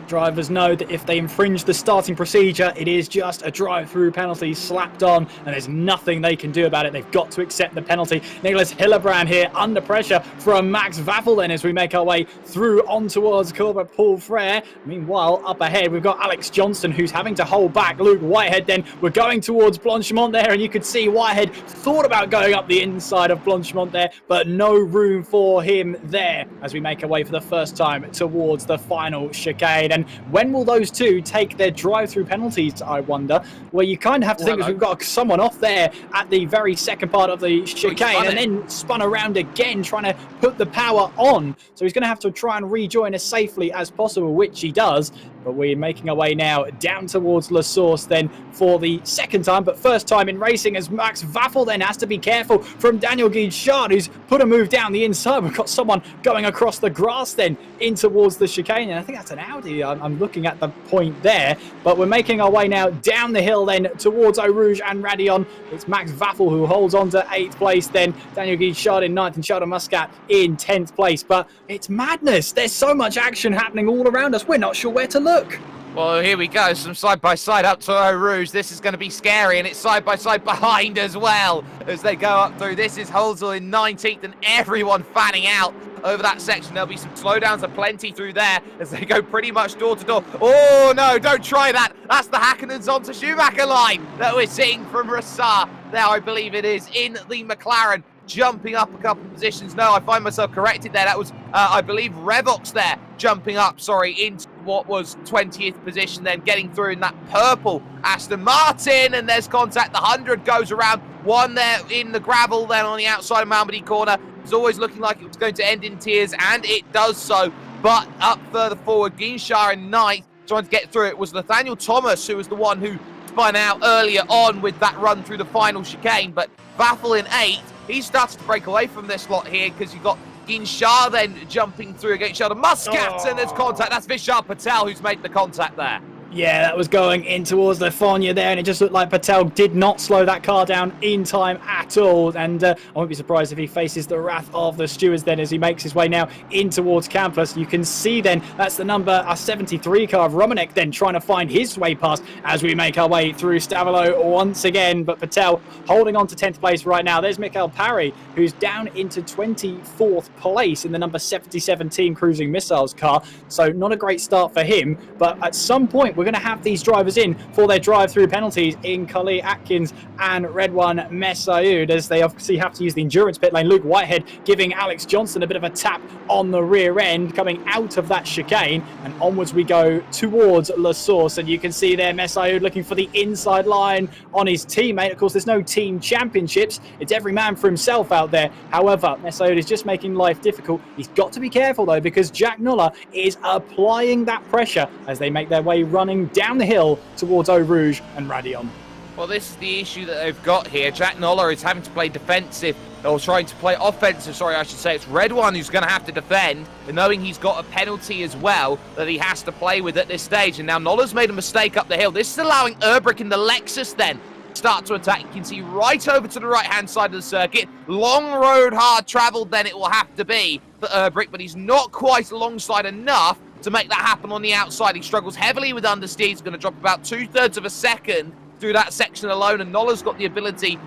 drivers know that if they infringe the starting procedure, it is just a drive-through penalty slapped on, and there's nothing they can do about it. They've got to accept the penalty. Nicholas Hillebrand here under pressure from Max Vaffel then as we make our way through on towards Corbett Paul Frere. Meanwhile, up ahead, we've got Alex Johnston who's having to hold back Luke Whitehead. Then we're going towards Blanchimont there, and you could see Whitehead thought about going up the inside of Blanchimont there, but no room for him there as we make our way for the first time towards the final chicane. And when will those two take their drive-through penalties, I wonder? Well, you kind of have to think we've got someone off there at the very second part of the chicane and then spun around again trying to put the power on. So he's going to have to try and rejoin as safely as possible, which he does. But we're making our way now down towards La Source then for the 2nd time, but 1st time in racing, as Max Vaffel then has to be careful from Daniel Guichard, who's put a move down the inside. We've got someone going across the grass then in towards the chicane, and I think that's an Audi. I'm looking at the point there, but we're making our way now down the hill then towards Eau Rouge and Radion. It's Max Vaffel who holds on to 8th place, then Daniel Guichard in 9th and Sheldon Muscat in 10th place. But it's madness. There's so much action happening all around us. We're not sure where to look. Well, here we go, some side-by-side up to Eau Rouge. This is going to be scary, and it's side-by-side behind as well as they go up through. This is Holzel in 19th, and everyone fanning out over that section. There'll be some slowdowns aplenty through there as they go pretty much door to door. Oh, no, don't try that. That's the Hackenen's onto Schumacher line that we're seeing from Rassar. Now, I believe it is in the McLaren, jumping up a couple of positions. No, I find myself corrected there. That was, I believe, Revox there jumping up, into what was 20th position, then getting through in that purple Aston Martin, and there's contact. The 100 goes around, one there in the gravel, then on the outside of Malmedy corner. It was always looking like it was going to end in tears, and it does so. But up further forward, Guinchard in 9th, trying to get through it was Nathaniel Thomas, who was the one who spun out earlier on with that run through the final chicane. But Vaffel in 8th, he starts to break away from this lot here, because you've got Guinchard then jumping through against Sheldon Muscat, and there's contact. That's Vishal Patel who's made the contact there. Yeah, that was going in towards the Fournier there, and it just looked like Patel did not slow that car down in time at all. And I won't be surprised if he faces the wrath of the stewards then as he makes his way now in towards Campus. You can see then that's the number 73 car of Romanek then trying to find his way past as we make our way through Stavilo once again. But Patel holding on to 10th place right now. There's Mikhail Parry, who's down into 24th place in the number 77 Team Cruising Missiles car. So not a great start for him, but at some point we're going to have these drivers in for their drive-through penalties in Khalil Atkins and Red One Messaoud, as they obviously have to use the endurance pit lane. Luke Whitehead giving Alex Johnson a bit of a tap on the rear end, coming out of that chicane, and onwards we go towards La Source. And you can see there Messaoud looking for the inside line on his teammate. Of course, there's no team championships. It's every man for himself out there. However, Messaoud is just making life difficult. He's got to be careful though, because Jack Noller is applying that pressure as they make their way running down the hill towards Eau Rouge and Radion. Well, this is the issue that they've got here. Jack Noller is having to play defensive, or trying to play offensive, sorry, I should say. It's Red One who's going to have to defend, and knowing he's got a penalty as well that he has to play with at this stage. And now Noller's made a mistake up the hill. This is allowing Urbrick in the Lexus then start to attack. You can see right over to the right-hand side of the circuit. Long road, hard travelled then it will have to be for Urbrick, but he's not quite alongside enough to make that happen on the outside. He struggles heavily with understeer. He's going to drop about 2/3 of a second through that section alone, and Noller's got the ability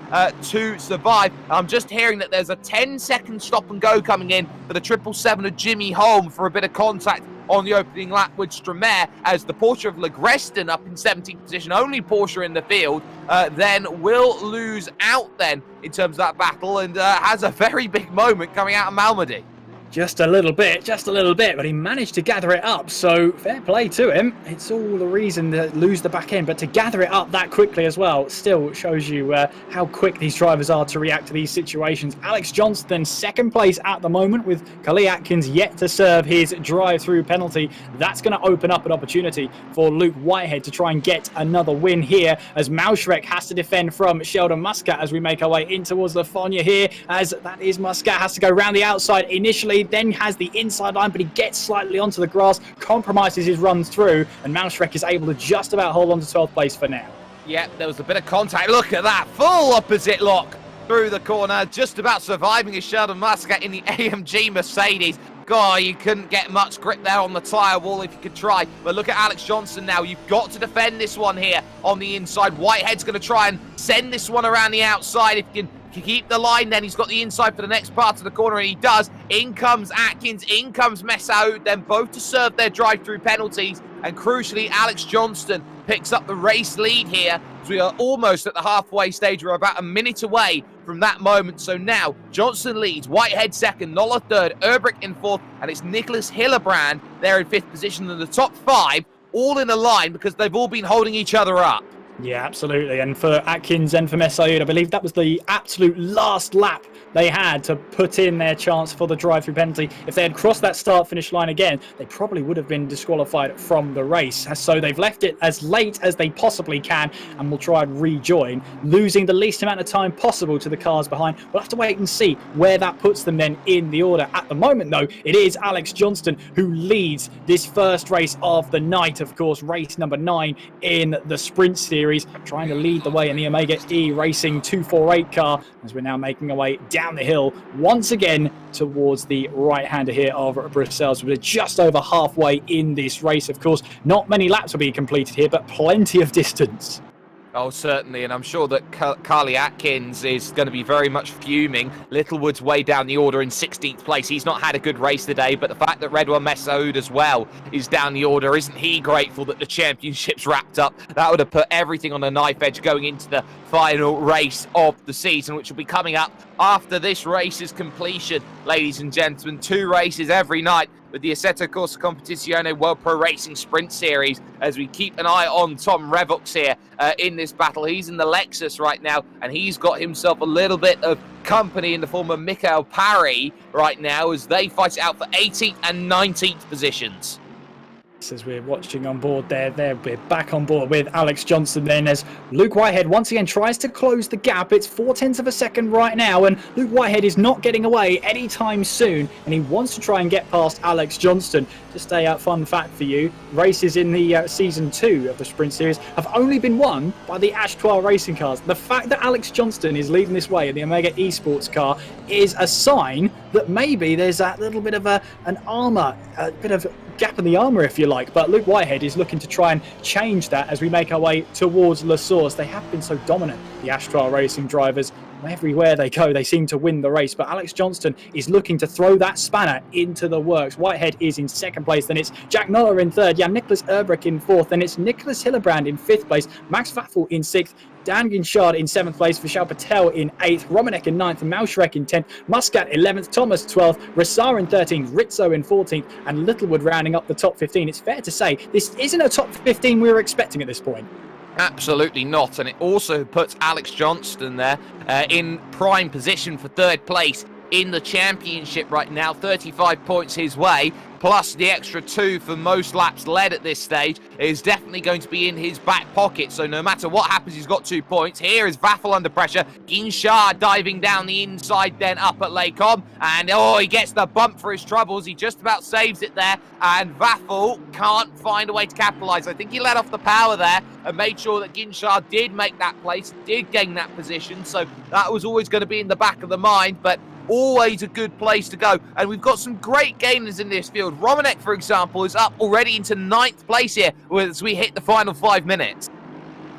to survive. I'm just hearing that there's a 10-second stop and go coming in for the 777 of Jimmy Holm for a bit of contact on the opening lap with Stromae, as the Porsche of Legreston up in 17th position, only Porsche in the field, then will lose out then in terms of that battle, and has a very big moment coming out of Malmedy. Just a little bit, but he managed to gather it up, so fair play to him. It's all the reason to lose the back end, but to gather it up that quickly as well still shows you how quick these drivers are to react to these situations. Alex Johnston, second place at the moment, with Khalil Atkins yet to serve his drive-through penalty. That's going to open up an opportunity for Luke Whitehead to try and get another win here, as Maushrek has to defend from Sheldon Muscat as we make our way in towards Lafonia here, as that is Muscat, has to go around the outside initially, then has the inside line, but he gets slightly onto the grass, compromises his run through, and Maushrek is able to just about hold on to 12th place for now. Yeah, there was a bit of contact. Look at that, full opposite lock through the corner, just about surviving his Sheldon Muscat in the AMG Mercedes. God, you couldn't get much grip there on the tyre wall if you could try. But look at Alex Johnson now. You've got to defend this one here on the inside. Whitehead's going to try and send this one around the outside. If you can keep the line, then he's got the inside for the next part of the corner, and he does. In comes Atkins, in comes Messaoud, then both to serve their drive-through penalties. And crucially, Alex Johnston picks up the race lead here, as we are almost at the halfway stage. We're about a minute away from that moment. So now Johnson leads, Whitehead second, Noller third, Urbrick in fourth, and it's Nicholas Hillebrand there in fifth position. And the top five all in a line because they've all been holding each other up. Yeah, absolutely. And for Atkins and for Messaoud, I believe that was the absolute last lap they had to put in their chance for the drive-through penalty. If they had crossed that start-finish line again, they probably would have been disqualified from the race. So they've left it as late as they possibly can and will try and rejoin, losing the least amount of time possible to the cars behind. We'll have to wait and see where that puts them then in the order. At the moment, though, it is Alex Johnston who leads this first race of the night, of course, race number 9 in the sprint series, trying to lead the way in the Omega E Racing 248 car, as we're now making our way down the hill once again towards the right-hander here of Brussels. We're just over halfway in this race. Of course, not many laps will be completed here, but plenty of distance. Oh, certainly, and I'm sure that Carly Atkins is going to be very much fuming. Littlewood's way down the order in 16th place. He's not had a good race today, but the fact that Red One Messaoud as well is down the order, isn't he grateful that the championship's wrapped up? That would have put everything on the knife edge going into the final race of the season, which will be coming up after this race's completion. Ladies and gentlemen, 2 races every night with the Assetto Corsa Competizione World Pro Racing Sprint Series, as we keep an eye on Tom Revox here in this battle. He's in the Lexus right now, and he's got himself a little bit of company in the form of Mikael Parry right now, as they fight it out for 18th and 19th positions. As we're watching on board there, we're back on board with Alex Johnson then, as Luke Whitehead once again tries to close the gap. It's 0.4 of a second right now, and Luke Whitehead is not getting away anytime soon, and he wants to try and get past Alex Johnston. Just a fun fact for you, races in the season 2 of the sprint series have only been won by the Ashtoir racing cars. The fact that Alex Johnston is leading this way in the Omega Esports car is a sign that maybe there's that little bit of an armour, a bit of gap in the armour, if you like. But Luke Whitehead is looking to try and change that as we make our way towards La Source. They have been so dominant, the Ashtoir racing drivers, everywhere they go, they seem to win the race. But Alex Johnston is looking to throw that spanner into the works. Whitehead is in second place. Then it's Jack Noller in third. Jan-Nicolas Erbrich in fourth. Then it's Nicholas Hillebrand in fifth place. Max Vaffel in sixth. Dan Ginchard in 7th place, Vishal Patel in 8th, Romanek in 9th, Malshrek in 10th, Muscat 11th, Thomas 12th, Rassar in 13th, Rizzo in 14th, and Littlewood rounding up the top 15. It's fair to say this isn't a top 15 we were expecting at this point. Absolutely not, and it also puts Alex Johnston there in prime position for third place in the championship right now. 35 points his way, plus the extra 2 for most laps led at this stage is definitely going to be in his back pocket. So no matter what happens, he's got 2 points. Here is Vaffel under pressure. Ginchard diving down the inside, then up at Lecom. And he gets the bump for his troubles. He just about saves it there. And Vaffel can't find a way to capitalise. I think he let off the power there and made sure that Ginchard did make that place, did gain that position. So that was always going to be in the back of the mind. But always a good place to go, and we've got some great gainers in this field. Romanek, for example, is up already into 9th place here as we hit the final 5 minutes.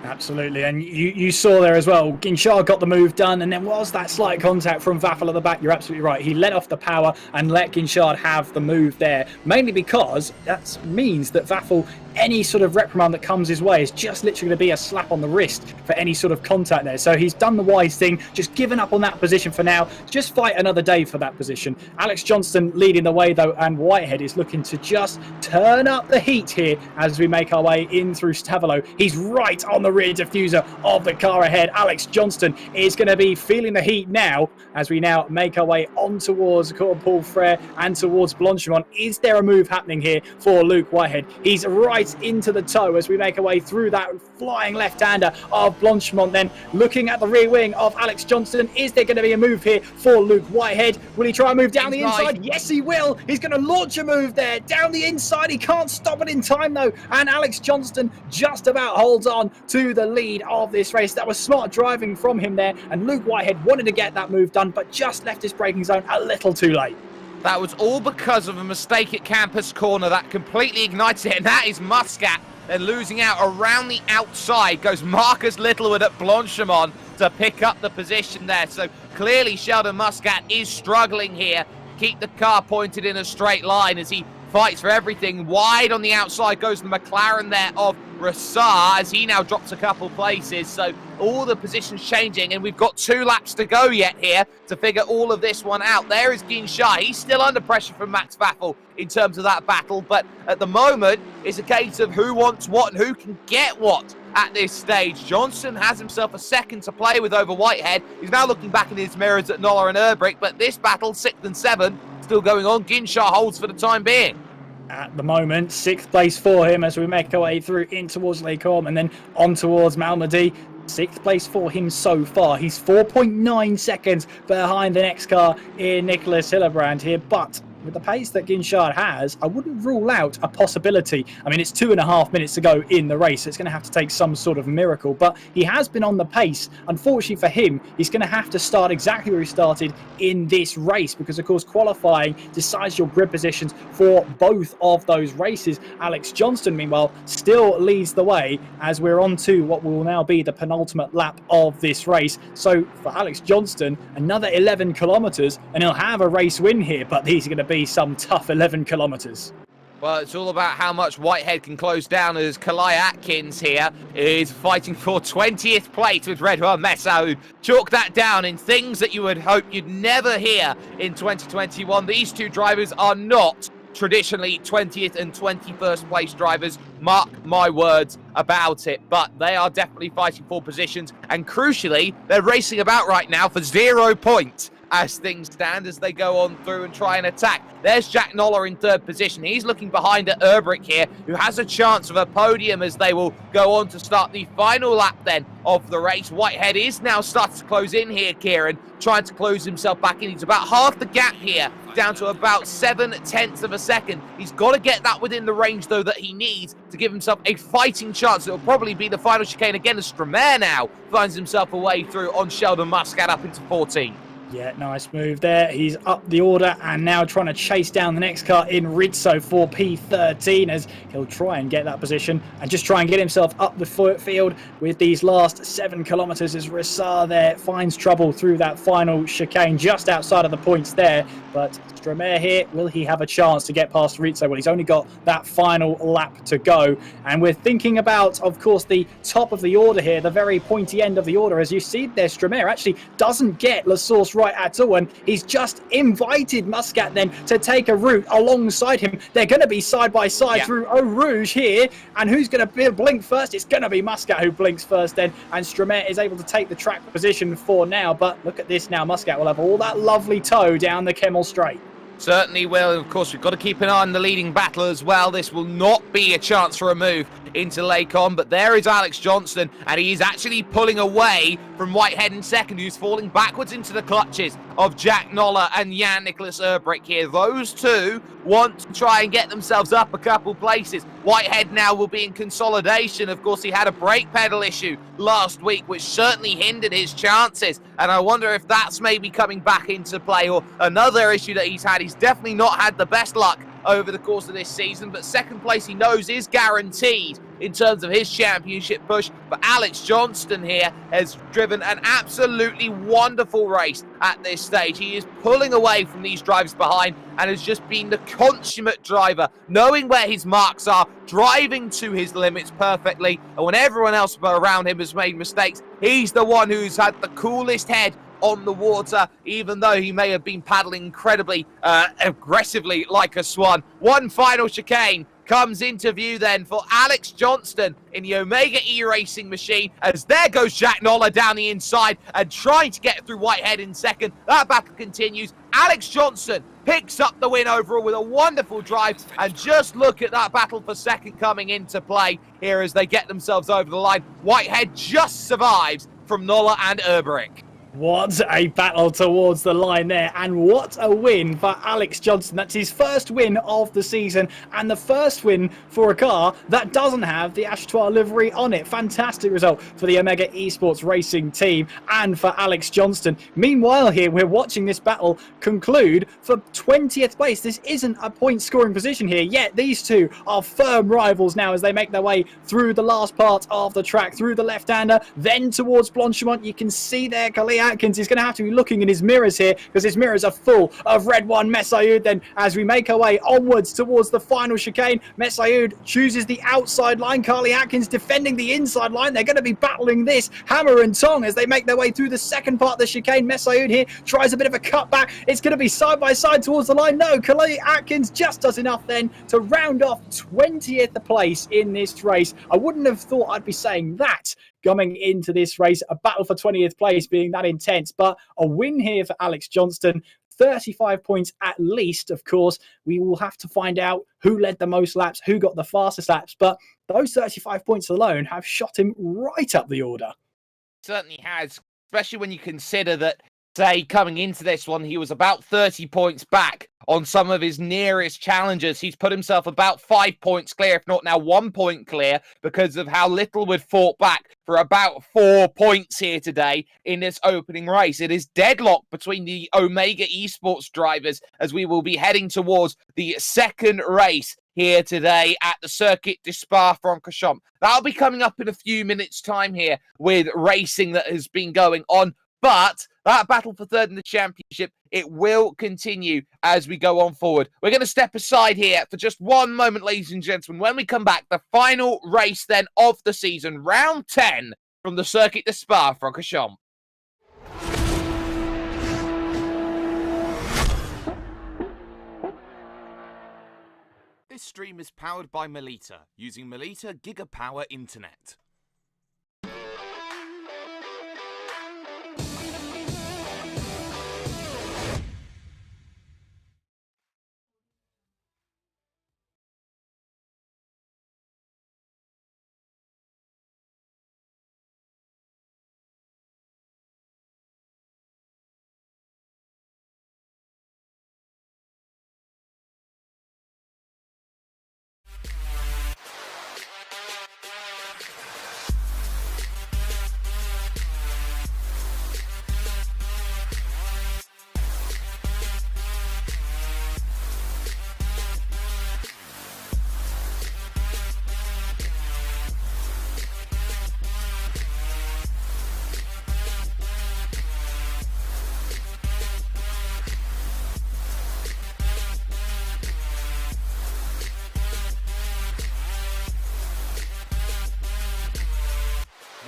Absolutely, and you saw there as well, Ginchard got the move done, and then was that slight contact from Vaffel at the back. You're absolutely right. He let off the power and let Ginchard have the move there, mainly because that means that Vaffel, any sort of reprimand that comes his way is just literally going to be a slap on the wrist for any sort of contact there. So he's done the wise thing, just given up on that position for now. Just fight another day for that position. Alex Johnston leading the way though, and Whitehead is looking to just turn up the heat here as we make our way in through Stavolo. He's right on the rear diffuser of the car ahead. Alex Johnston is going to be feeling the heat now as we now make our way on towards Paul Frere and towards Blanchimont. Is there a move happening here for Luke Whitehead? He's right into the toe as we make our way through that flying left-hander of Blanchimont. Then looking at the rear wing of Alex Johnston, is there going to be a move here for Luke Whitehead? Will he try and move down the inside? Yes, he will. He's going to launch a move there down the inside. He can't stop it in time though, and Alex Johnston just about holds on to the lead of this race. That was smart driving from him there, and Luke Whitehead wanted to get that move done but just left his braking zone a little too late. That was all because of a mistake at Campus Corner that completely ignited it, and that is Muscat. Then losing out around the outside goes Marcus Littlewood at Blanchimont to pick up the position there. So clearly Sheldon Muscat is struggling here. Keep the car pointed in a straight line as he fights for everything. Wide on the outside goes the McLaren there of Rassar as he now drops a couple places. So all the positions changing, and we've got 2 laps to go yet here to figure all of this one out. There is Ginchard. He's still under pressure from Max Vaffel in terms of that battle, but at the moment it's a case of who wants what and who can get what at this stage. Johnson has himself a second to play with over Whitehead. He's now looking back in his mirrors at Noller and Erbrich, but this battle, 6th and 7th, still going on. Ginchard holds for the time being. At the moment, 6th place for him as we make our way through in towards Lecom and then on towards Malmedy. 6th place for him so far. He's 4.9 seconds behind the next car in Nicholas Hillebrand here, but with the pace that Ginchard has, I wouldn't rule out a possibility. I mean, it's 2.5 minutes to go in the race. So it's going to have to take some sort of miracle, but he has been on the pace. Unfortunately for him, he's going to have to start exactly where he started in this race because, of course, qualifying decides your grid positions for both of those races. Alex Johnston, meanwhile, still leads the way as we're on to what will now be the penultimate lap of this race. So for Alex Johnston, another 11 kilometres and he'll have a race win here, but these are going to be some tough 11 kilometres. Well, it's all about how much Whitehead can close down as Kalai Atkins here is fighting for 20th place with Redwell Mesa, who chalk that down in things that you would hope you'd never hear in 2021. These 2 drivers are not traditionally 20th and 21st place drivers. Mark my words about it. But they are definitely fighting for positions. And crucially, they're racing about right now for 0 points as things stand as they go on through and try and attack. There's Jack Noller in 3rd position. He's looking behind at Erbrich here, who has a chance of a podium as they will go on to start the final lap then of the race. Whitehead is now starting to close in here, Kieran, trying to close himself back in. He's about half the gap here, down to about 7/10 of a second. He's got to get that within the range, though, that he needs to give himself a fighting chance. It'll probably be the final chicane again as Stramair now finds himself a way through on Sheldon Muscat up into 14. Yeah, nice move there. He's up the order and now trying to chase down the next car in Rizzo for P13 as he'll try and get that position and just try and get himself up the field with these last 7 kilometres as Rissar there finds trouble through that final chicane just outside of the points there. But Stromae here, will he have a chance to get past Rizzo? Well, he's only got that final lap to go. And we're thinking about, of course, the top of the order here, the very pointy end of the order. As you see there, Stromae actually doesn't get La Source right at all, and he's just invited Muscat then to take a route alongside him. They're going to be side by side through Eau Rouge here, and who's going to blink first? It's going to be Muscat who blinks first then, and Stromae is able to take the track position for now. But look at this now, Muscat will have all that lovely tow down the Kemmel Straight. Certainly will. Of course, we've got to keep an eye on the leading battle as well. This will not be a chance for a move into Lacon, but there is Alex Johnston, and he is actually pulling away from Whitehead in second, who's falling backwards into the clutches of Jack Noller and Jan-Nicolas Erbrick here. Those two want to try and get themselves up a couple places. Whitehead now will be in consolidation. Of course, he had a brake pedal issue last week, which certainly hindered his chances, and I wonder if that's maybe coming back into play, or another issue that he's had. He's definitely not had the best luck over the course of this season, but second place he knows is guaranteed in terms of his championship push. But Alex Johnston here has driven an absolutely wonderful race at this stage. He is pulling away from these drivers behind and has just been the consummate driver, knowing where his marks are, driving to his limits perfectly, and when everyone else around him has made mistakes, he's the one who's had the coolest head on the water, even though he may have been paddling incredibly aggressively like a swan. One final chicane comes into view then for Alex Johnston in the Omega E Racing machine, as there goes Jack Noller down the inside and trying to get through Whitehead in second. That battle continues. Alex Johnston picks up the win overall with a wonderful drive, and just look at that battle for second coming into play here as they get themselves over the line. Whitehead just survives from Noller and Erbrick. What a battle towards the line there, and what a win for Alex Johnston. That's his first win of the season, and the first win for a car that doesn't have the Achotoir livery on it. Fantastic result for the Omega Esports Racing team and for Alex Johnston. Meanwhile here, we're watching this battle conclude for 20th place. This isn't a point scoring position here, yet these two are firm rivals now as they make their way through the last part of the track, through the left-hander, then towards Blanchimont. You can see there Khalil Atkins is going to have to be looking in his mirrors here, because his mirrors are full of red one. Messaoud then, as we make our way onwards towards the final chicane, Messaoud chooses the outside line. Carly Atkins defending the inside line. They're going to be battling this hammer and tong as they make their way through the second part of the chicane. Messaoud here tries a bit of a cutback. It's going to be side by side towards the line. No, Carly Atkins just does enough then to round off 20th place in this race. I wouldn't have thought I'd be saying that coming into this race, a battle for 20th place being that intense, but a win here for Alex Johnston. 35 points at least, of course. We will have to find out who led the most laps, who got the fastest laps, but those 35 points alone have shot him right up the order. Certainly has, especially when you consider that, say, coming into this one, he was about 30 points back on some of his nearest challengers. He's put himself about 5 points clear, if not now 1 point clear, because of how Littlewood fought back for about 4 points here today in this opening race. It is deadlocked between the Omega Esports drivers as we will be heading towards the second race here today at the Circuit de Spa-Francorchamps. That'll be coming up in a few minutes' time here with racing that has been going on. But that battle for third in the championship, it will continue as we go on forward. We're going to step aside here for just one moment, ladies and gentlemen. When we come back, the final race then of the season, round 10 from the Circuit de Spa-Francorchamps. This stream is powered by Melita, using Melita Gigapower Internet.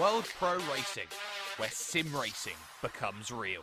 World Pro Racing, where sim racing becomes real.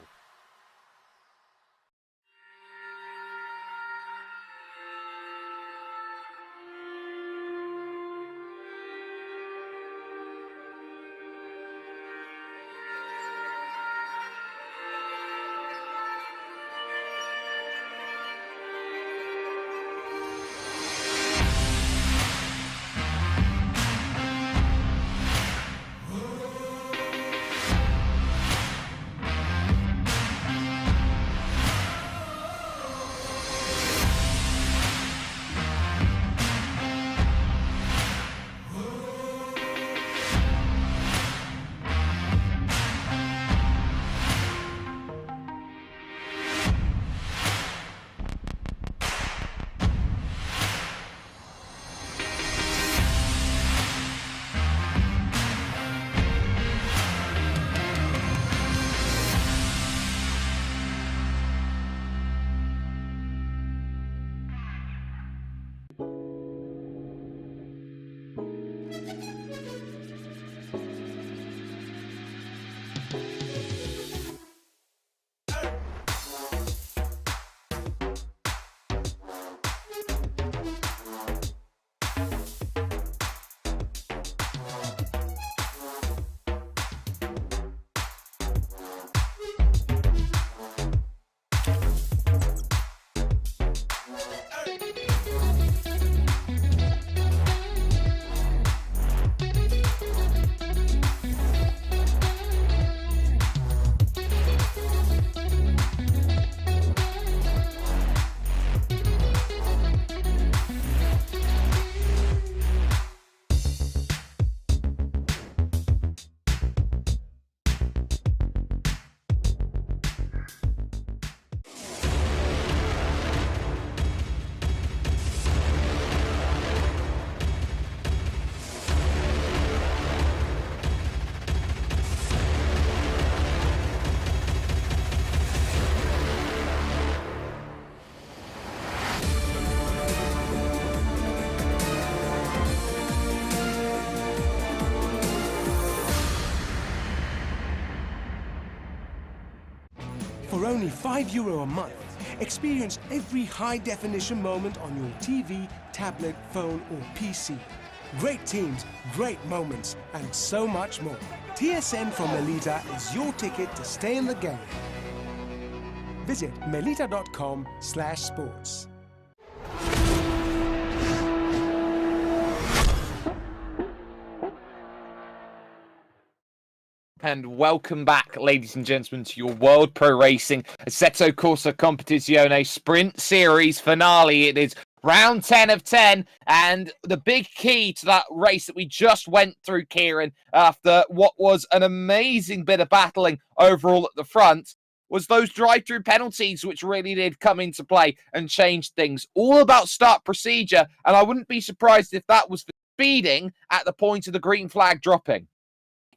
For only €5 a month, experience every high-definition moment on your TV, tablet, phone or PC. Great teams, great moments, and so much more. TSN from Melita is your ticket to stay in the game. Visit melita.com/sports. And welcome back, ladies and gentlemen, to your World Pro Racing Assetto Corsa Competizione Sprint Series finale. It is round 10 of 10, and the big key to that race that we just went through, Kieran, after what was an amazing bit of battling overall at the front, was those drive-through penalties, which really did come into play and change things. All about start procedure, and I wouldn't be surprised if that was for speeding at the point of the green flag dropping.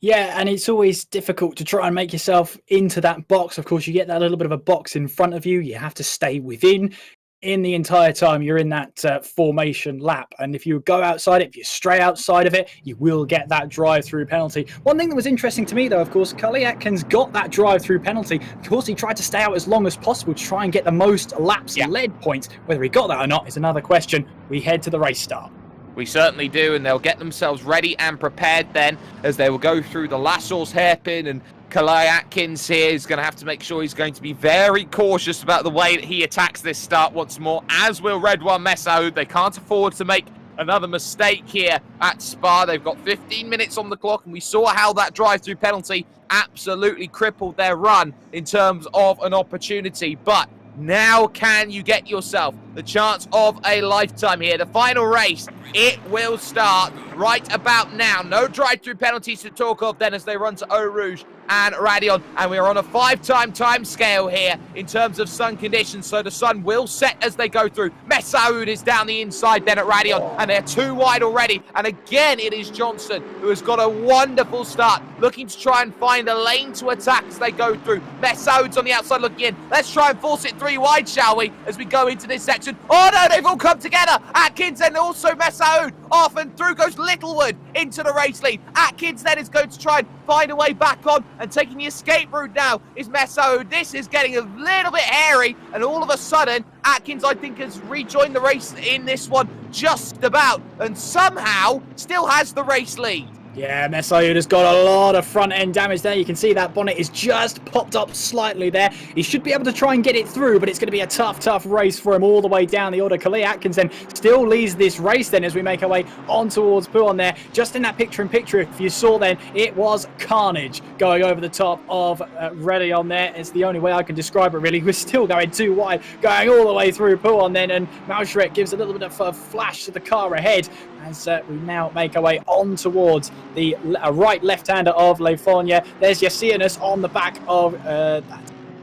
Yeah, and it's always difficult to try and make yourself into that box. Of course, you get that little bit of a box in front of you. You have to stay within in the entire time you're in that formation lap. And if you go outside it, if you stray outside of it, you will get that drive-through penalty. One thing that was interesting to me, though, of course, Cully Atkins got that drive-through penalty. Of course, he tried to stay out as long as possible to try and get the most laps led points. Whether he got that or not is another question. We head to the race start. We certainly do, and they'll get themselves ready and prepared then as they will go through the Lassour's hairpin, and Kalai Atkins here is going to have to make sure he's going to be very cautious about the way that he attacks this start once more, as will Redouane Messaoud. They can't afford to make another mistake here at Spa. They've got 15 minutes on the clock, and we saw how that drive-through penalty absolutely crippled their run in terms of an opportunity, but now can you get yourself the chance of a lifetime here? The final race, it will start right about now. No drive-through penalties to talk of then as they run to Eau Rouge and Radion. And we are on a 5-time time scale here in terms of sun conditions. So the sun will set as they go through. Messaoud is down the inside then at Radion. And they're too wide already. And again, it is Johnson who has got a wonderful start. looking to try and find a lane to attack as they go through. Messoud's on the outside looking in. Let's try and force it 3 wide, shall we, as we go into this section. Oh no, they've all come together. Atkins and also Messoud off, and through goes Littlewood into the race lead. Atkins then is going to try and find a way back on, and taking the escape route now is Messoud. This is getting a little bit hairy, and all of a sudden Atkins, I think, has rejoined the race in this one just about, and somehow still has the race lead. Yeah, Messoud has got a lot of front end damage there. You can see that bonnet is just popped up slightly there. He should be able to try and get it through, but it's going to be a tough race for him all the way down the order. Khalil Atkins then still leads this race then as we make our way on towards Pouan there. Just in that picture-in-picture, if you saw then, it was carnage going over the top of Redion there. It's the only way I can describe it, really. We're still going too wide, going all the way through Pouan then, and Malshrek gives a little bit of a flash to the car ahead as we now make our way on towards the right left-hander of Lefonia. There's Yassianus on the back of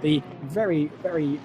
the very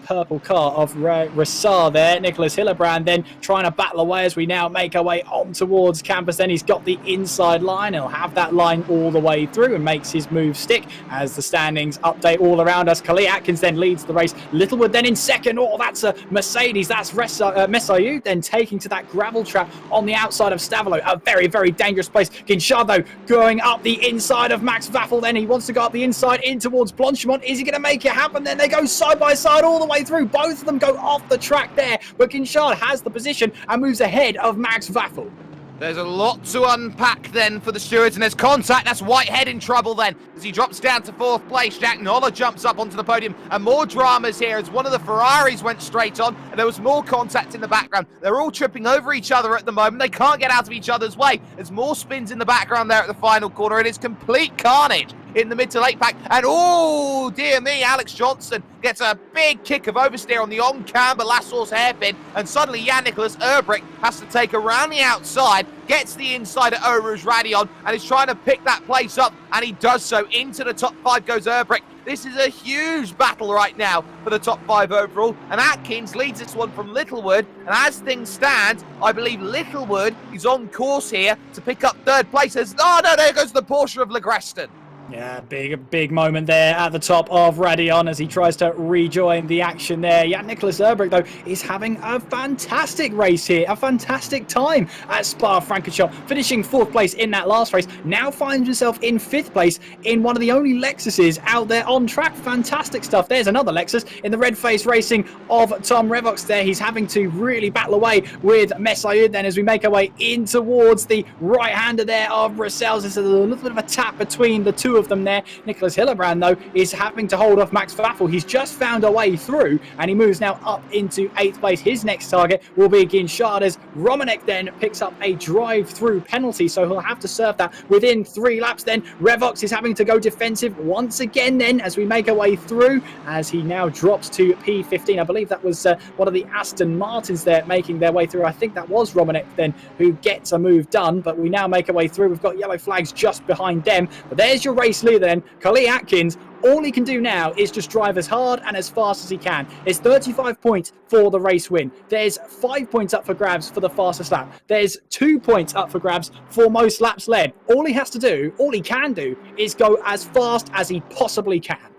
purple car of Rassar there. Nicholas Hillebrand then trying to battle away as we now make our way on towards campus. Then he's got the inside line. He'll have that line all the way through and makes his move stick as the standings update all around us. Khalil Atkins then leads the race. Littlewood then in second. Oh, that's a Mercedes. That's Messoud then taking to that gravel trap on the outside of Stavilo. A very dangerous place. Ginchard going up the inside of Max Vaffel. Then he wants to go up the inside in towards Blanchimont. Is he going to make it happen? Then they go side by side all the way through. Both of them go off the track there, but Ginchard has the position and moves ahead of Max Vaffel. There's a lot to unpack then for the stewards, and there's contact. That's Whitehead in trouble then as he drops down to 4th place. Jack Noller jumps up onto the podium, and more dramas here as one of the Ferraris went straight on, and there was more contact in the background. They're all tripping over each other at the moment. They can't get out of each other's way. There's more spins in the background there at the final corner, and it's complete carnage in the mid to late pack. And oh dear me, Alex Johnson gets a big kick of oversteer on the on-camber last source hairpin, and suddenly Jan-Nicholas Erbrick has to take around the outside, gets the inside at Eau Rouge Radion, and is trying to pick that place up, and he does so. Into the top 5 goes Erbrick. This is a huge battle right now for the top 5 overall, and Atkins leads this one from Littlewood, and as things stand, I believe Littlewood is on course here to pick up 3rd place. Oh no, there goes the Porsche of Legreston. Yeah, big moment there at the top of Radion as he tries to rejoin the action there. Yeah, Nicholas Erbrick, though, is having a fantastic race here, a fantastic time at Spa-Francorchamps, finishing 4th place in that last race. Now finds himself in 5th place in one of the only Lexuses out there on track. Fantastic stuff. There's another Lexus in the red face racing of Tom Revox there. He's having to really battle away with Messoud then as we make our way in towards the right-hander there of Roussel's. There's a little bit of a tap between the two of them there. Nicholas Hillebrand, though, is having to hold off Max Vaffel. He's just found a way through, and he moves now up into 8th place. His next target will be Ginchard as Romanek then picks up a drive-through penalty, so he'll have to serve that within 3 laps. Then Revox is having to go defensive once again then as we make our way through, as he now drops to P15. I believe that was one of the Aston Martins there making their way through. I think that was Romanek then who gets a move done, but we now make our way through. We've got yellow flags just behind them, but there's your race leader then, Khalil Atkins. All he can do now is just drive as hard and as fast as he can. It's 35 points for the race win. There's 5 points up for grabs for the fastest lap. There's 2 points up for grabs for most laps led. All he has to do, all he can do, is go as fast as he possibly can.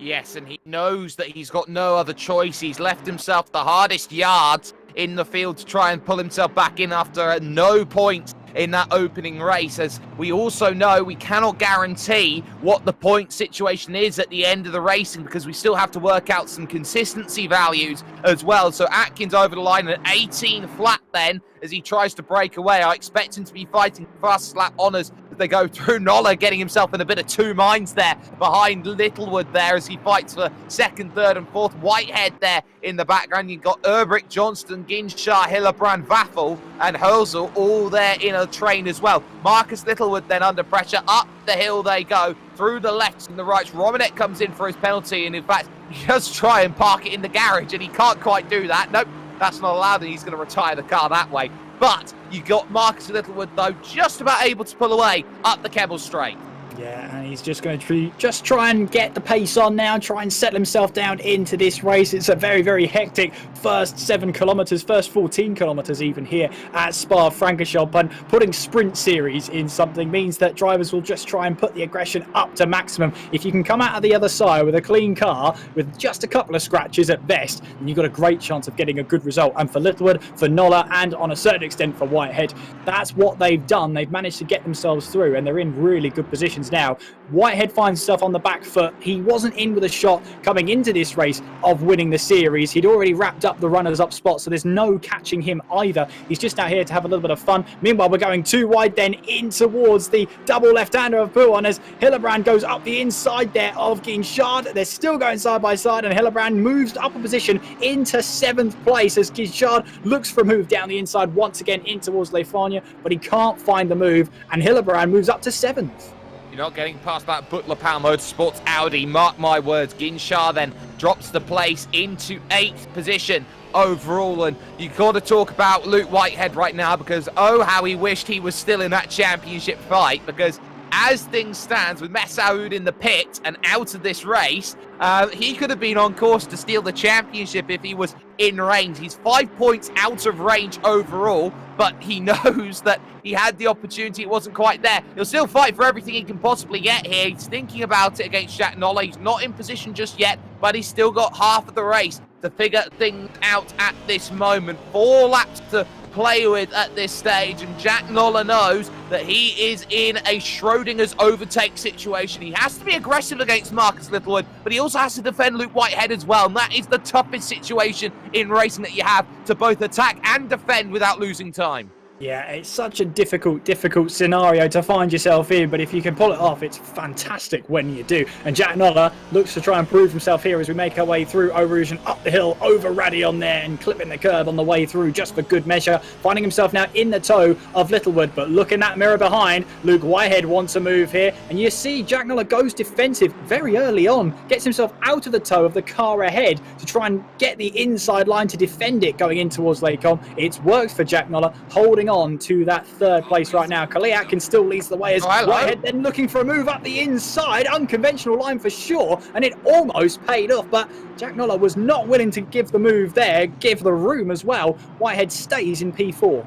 Yes, and he knows that he's got no other choice. He's left himself the hardest yards in the field to try and pull himself back in after no points in that opening race, as we also know we cannot guarantee what the point situation is at the end of the racing, because we still have to work out some consistency values as well. So Atkins over the line at 18 flat then as he tries to break away. I expect him to be fighting fast lap honours as they go through. Noller getting himself in a bit of 2 minds there behind Littlewood there as he fights for 2nd, 3rd and 4th. Whitehead there in the background. You've got Erbrick, Johnston, Ginchard, Hillebrand, Vaffel and Hölzel all there in a train as well. Marcus Littlewood then under pressure. Up the hill they go, through the lefts and the rights. Romanek comes in for his penalty, and in fact, he does try and park it in the garage, and he can't quite do that. Nope, that's not allowed, and he's going to retire the car that way. But you got Marcus Littlewood, though, just about able to pull away up the Kebble Straight. Yeah, and he's just going to try and get the pace on now, try and settle himself down into this race. It's a very, very hectic first 7 kilometres, first 14 kilometres even here at Spa-Francorchamps. And putting sprint series in something means that drivers will just try and put the aggression up to maximum. If you can come out of the other side with a clean car, with just a couple of scratches at best, then you've got a great chance of getting a good result. And for Littlewood, for Nola, and on a certain extent for Whitehead, that's what they've done. They've managed to get themselves through, and they're in really good positions now. Whitehead finds himself on the back foot. He wasn't in with a shot coming into this race of winning the series. He'd already wrapped up the runners-up spot, so there's no catching him either. He's just out here to have a little bit of fun. Meanwhile, we're going too wide then in towards the double left-hander of Pouon as Hillebrand goes up the inside there of Guinchard. They're still going side by side, and Hillebrand moves up a position into 7th place as Guinchard looks for a move down the inside once again in towards Lefania, but he can't find the move, and Hillebrand moves up to 7th. You're not getting past that Butler Power Motorsports Audi. Mark my words, Guinchard then drops the place into 8th position overall. And you've got to talk about Luke Whitehead right now, because oh, how he wished he was still in that championship fight, because as things stand with Messaoud in the pit and out of this race, he could have been on course to steal the championship if he was in range. He's 5 points out of range overall, but he knows that he had the opportunity. It wasn't quite there. He'll still fight for everything he can possibly get here. He's thinking about it against Jack Nola. He's not in position just yet, but he's still got half of the race to figure things out at this moment. 4 laps to play with at this stage, and Jack Nola knows that he is in a Schrodinger's overtake situation. He has to be aggressive against Marcus Littlewood, but he also has to defend Luke Whitehead as well, and that is the toughest situation in racing that you have, to both attack and defend without losing time. Yeah, it's such a difficult scenario to find yourself in, but if you can pull it off, it's fantastic when you do. And Jack Nola looks to try and prove himself here as we make our way through Eau Rouge and up the hill over Radion there and clipping the curb on the way through just for good measure. Finding himself now in the toe of Littlewood, but look in that mirror behind. Luke Whitehead wants a move here, and you see Jack Nola goes defensive very early on, gets himself out of the toe of the car ahead to try and get the inside line to defend it going in towards Lakecombe. It's worked for Jack Nola, holding on to that 3rd place right now. Khalil Atkins still leads the way as Whitehead then looking for a move up the inside. Unconventional line for sure, and it almost paid off, but Jack Nola was not willing to give the move there, give the room as well. Whitehead stays in P4.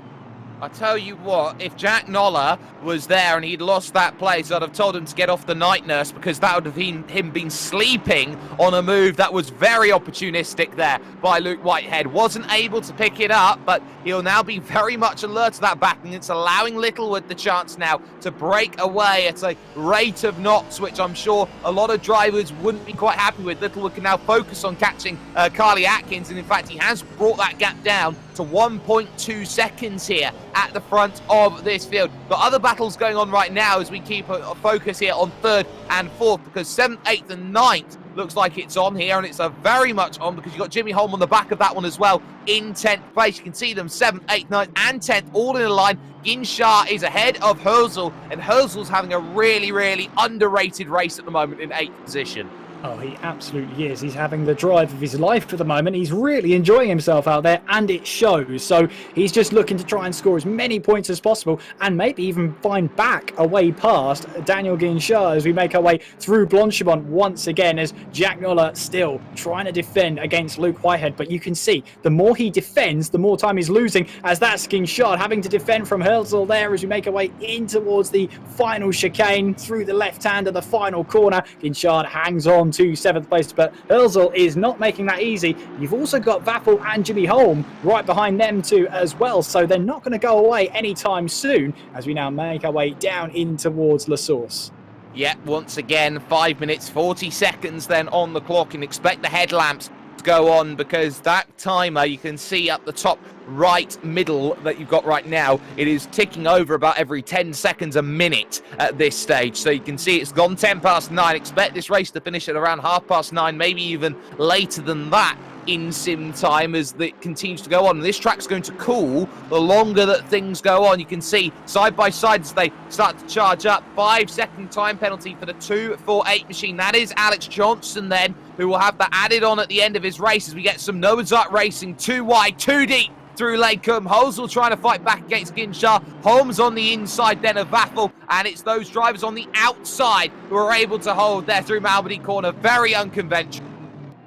I tell you what, if Jack Nola was there and he'd lost that place, I'd have told him to get off the night nurse, because that would have been him been sleeping on a move that was very opportunistic there by Luke Whitehead. Wasn't able to pick it up, but he'll now be very much alert to that backing. It's allowing Littlewood the chance now to break away at a rate of knots, which I'm sure a lot of drivers wouldn't be quite happy with. Littlewood can now focus on catching Carly Atkins, and in fact he has brought that gap down to 1.2 seconds here at the front of this field. But other battles going on right now as we keep a focus here on 3rd and 4th, because 7th, 8th and 9th looks like it's on here, and it's very much on, because you've got Jimmy Holm on the back of that one as well in 10th place. You can see them 7th, 8th, 9th and 10th all in a line. Ginshar is ahead of Herzl, and Herzl's having a really underrated race at the moment in 8th position. Oh, he absolutely is. He's having the drive of his life for the moment. He's really enjoying himself out there, and it shows. So he's just looking to try and score as many points as possible, and maybe even find back a way past Daniel Guinchard as we make our way through Blanchimont once again, as Jack Nola still trying to defend against Luke Whitehead. But you can see the more he defends, the more time he's losing, as that's Guinchard having to defend from Herzl there as we make our way in towards the final chicane through the left hand of the final corner. Guinchard hangs on to 7th place, but Herzl is not making that easy. You've also got Vaffel and Jimmy Holm right behind them too as well, so they're not going to go away anytime soon as we now make our way down in towards La Source. Yep, once again, 5 minutes, 40 seconds then on the clock, and expect the headlamps to go on, because that timer you can see up the top right middle that you've got right now, it is ticking over about every 10 seconds a minute at this stage. So you can see it's gone 10 past 9. Expect this race to finish at around 9:30, maybe even later than that in sim time as it continues to go on. And this track's going to cool the longer that things go on. You can see side by side as they start to charge up. 5-second time penalty for the 248 machine. That is Alex Johnson then, who will have that added on at the end of his race as we get some Noah's Ark Racing 2 wide, 2 deep through Lakeham. Holsall trying to fight back against Ginshaw. Holmes on the inside then of Vaffel, and it's those drivers on the outside who are able to hold there through Malbody Corner. Very unconventional.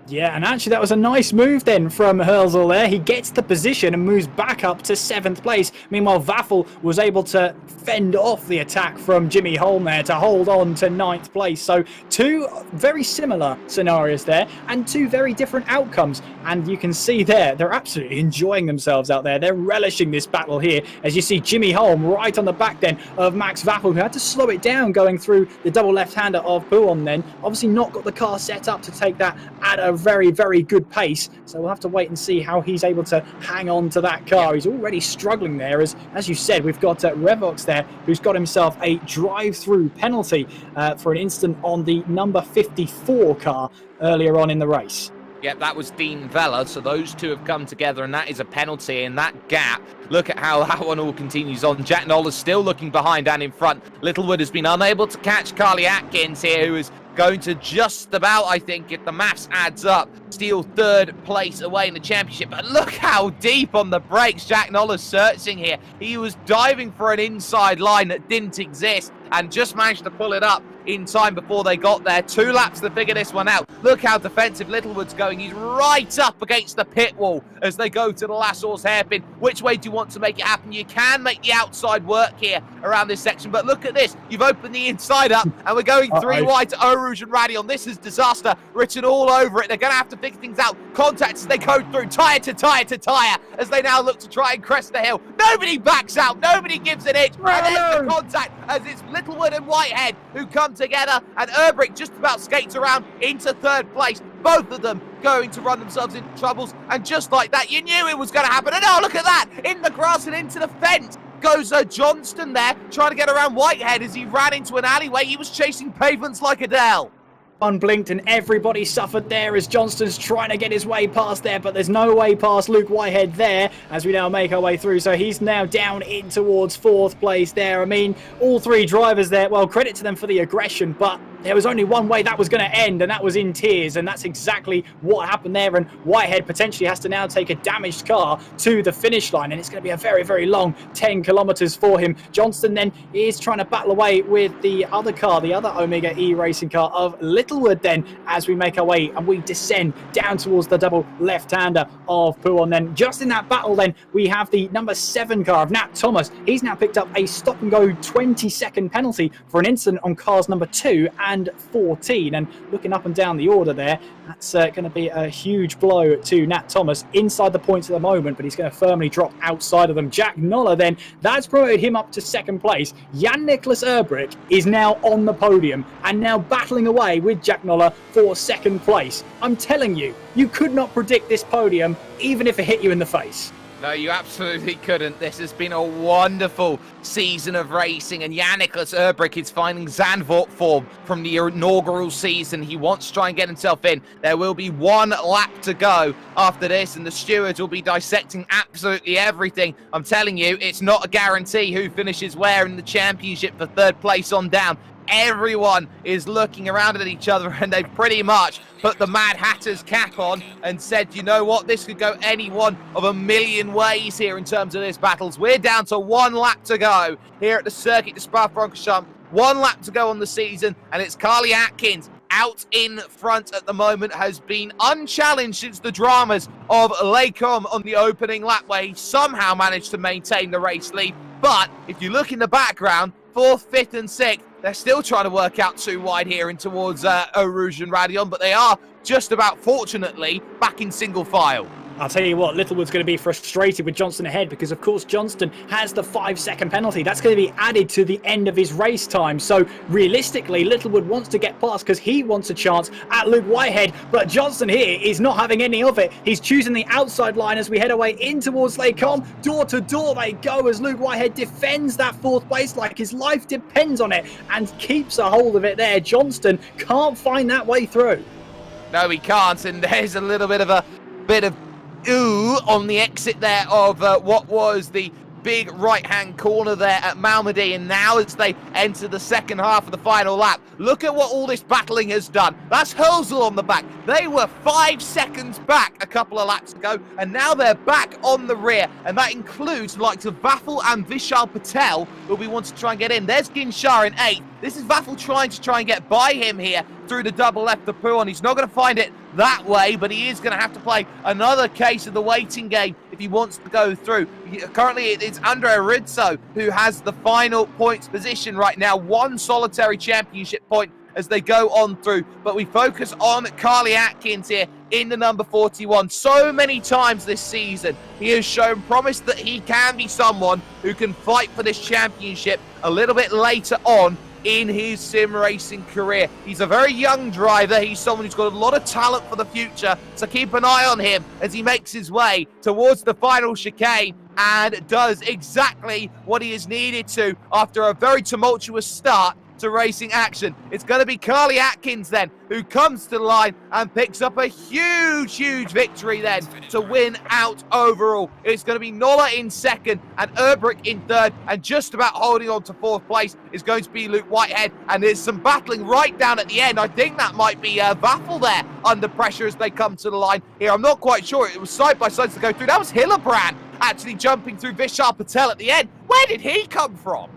Yeah, and actually that was a nice move then from Hurzel there. He gets the position and moves back up to 7th place. Meanwhile, Vaffel was able to fend off the attack from Jimmy Holm there to hold on to 9th place. So 2 very similar scenarios there and 2 very different outcomes. And you can see there, they're absolutely enjoying themselves out there. They're relishing this battle here as you see Jimmy Holm right on the back then of Max Vaffel, who had to slow it down going through the double left-hander of Pouon then. Obviously not got the car set up to take that at a very, very good pace. So we'll have to wait and see how he's able to hang on to that car. He's already struggling there. As you said, we've got Revox there, who's got himself a drive-through penalty for an incident on the number 54 car earlier on in the race. Yep, that was Dean Vella, so those two have come together, and that is a penalty in that gap. Look at how that one all continues on. Jack Noller's still looking behind and in front. Littlewood has been unable to catch Carly Atkins here, who is going to just about, I think, if the maths adds up, steal 3rd place away in the championship. But look how deep on the brakes Jack Noller's searching here. He was diving for an inside line that didn't exist and just managed to pull it up in time before they got there. 2 laps to figure this one out. Look how defensive Littlewood's going. He's right up against the pit wall as they go to the last horse hairpin. Which way do you want to make it happen? You can make the outside work here around this section, but look at this. You've opened the inside up and we're going 3 wide to Eau Rouge and Radion. This is disaster written all over it. They're going to have to figure things out. Contact as they go through, tyre to tyre to tyre, as they now look to try and crest the hill. Nobody backs out. Nobody gives an inch. And there's the contact as it's Littlewood and Whitehead who come together, and Erbrick just about skates around into 3rd place. Both of them going to run themselves into troubles, and just like that, you knew it was going to happen. And oh, look at that! In the grass and into the fence goes Johnston there, trying to get around Whitehead as he ran into an alleyway. He was chasing pavements like Adele. Unblinked and everybody suffered there as Johnston's trying to get his way past there, but there's no way past Luke Whitehead there as we now make our way through. So he's now down in towards 4th place there. I mean, all 3 drivers there, well, credit to them for the aggression, but there was only one way that was going to end, and that was in tears, and that's exactly what happened there. And Whitehead potentially has to now take a damaged car to the finish line, and it's going to be a very, very long 10 kilometers for him. Johnston then is trying to battle away with the other car, the other Omega E racing car of Littlewood then, as we make our way and we descend down towards the double left-hander of Pouon. Then just in that battle then, we have the number 7 car of Nat Thomas. He's now picked up a stop-and-go 20-second penalty for an incident on cars number 2 and 14. And looking up and down the order there, that's going to be a huge blow to Nat Thomas inside the points at the moment, but he's going to firmly drop outside of them. Jack Noller then, that's promoted him up to 2nd place. Jan-Nicholas Erbrick is now on the podium and now battling away with Jack Noller for 2nd place. I'm telling you, you could not predict this podium even if it hit you in the face. No, you absolutely couldn't. This has been a wonderful season of racing, and Jan-Nicholas Erbrick is finding Zandvoort form from the inaugural season. He wants to try and get himself in. There will be 1 lap to go after this, and the stewards will be dissecting absolutely everything. I'm telling you, it's not a guarantee who finishes where in the championship for 3rd place on down. Everyone is looking around at each other, and they've pretty much put the Mad Hatter's cap on and said, you know what, this could go any one of a million ways here in terms of this battles. We're down to 1 lap to go here at the Circuit de Spa-Francorchamps. 1 lap to go on the season, and it's Carly Atkins out in front at the moment, has been unchallenged since the dramas of Lakeham on the opening lap, where he somehow managed to maintain the race lead. But if you look in the background, 4th, 5th and 6th, they're still trying to work out 2 wide here in towards Eau Rouge and Radion, but they are just about, fortunately, back in single file. I'll tell you what, Littlewood's going to be frustrated with Johnston ahead because, of course, Johnston has the 5-second penalty. That's going to be added to the end of his race time. So, realistically, Littlewood wants to get past because he wants a chance at Luke Whitehead. But Johnston here is not having any of it. He's choosing the outside line as we head away in towards Lakecom. Door to door they go as Luke Whitehead defends that 4th place like his life depends on it and keeps a hold of it there. Johnston can't find that way through. No, he can't, and there's a little bit of ooh on the exit there of what was the big right-hand corner there at Malmedy. And now as they enter the second half of the final lap, look at what all this battling has done. That's Hülsel on the back. They were 5 seconds back a couple of laps ago, and now they're back on the rear. And that includes the likes of Vaffel and Vishal Patel, who we want to try and get in. There's Ginshar in 8th. This is Vaffel trying to get by him here through the double left of Pouon. He's not going to find it that way, but he is going to have to play another case of the waiting game if he wants to go through. Currently, it's Andre Rizzo who has the final points position right now. 1 solitary championship point as they go on through. But we focus on Carly Atkins here in the number 41. So many times this season, he has shown promise that he can be someone who can fight for this championship a little bit later on in his sim racing career. He's a very young driver. He's someone who's got a lot of talent for the future, so keep an eye on him as he makes his way towards the final chicane and does exactly what he is needed to after a very tumultuous start to racing action. It's going to be Carly Atkins then who comes to the line and picks up a huge victory then to win out overall. It's going to be Nola in second and Erbrick in third, and just about holding on to 4th place is going to be Luke Whitehead. And there's some battling right down at the end. I think that might be Vaffel there under pressure as they come to the line here. I'm not quite sure. It was side by side to go through. That was Hillebrand actually jumping through Vishal Patel at the end. Where did he come from?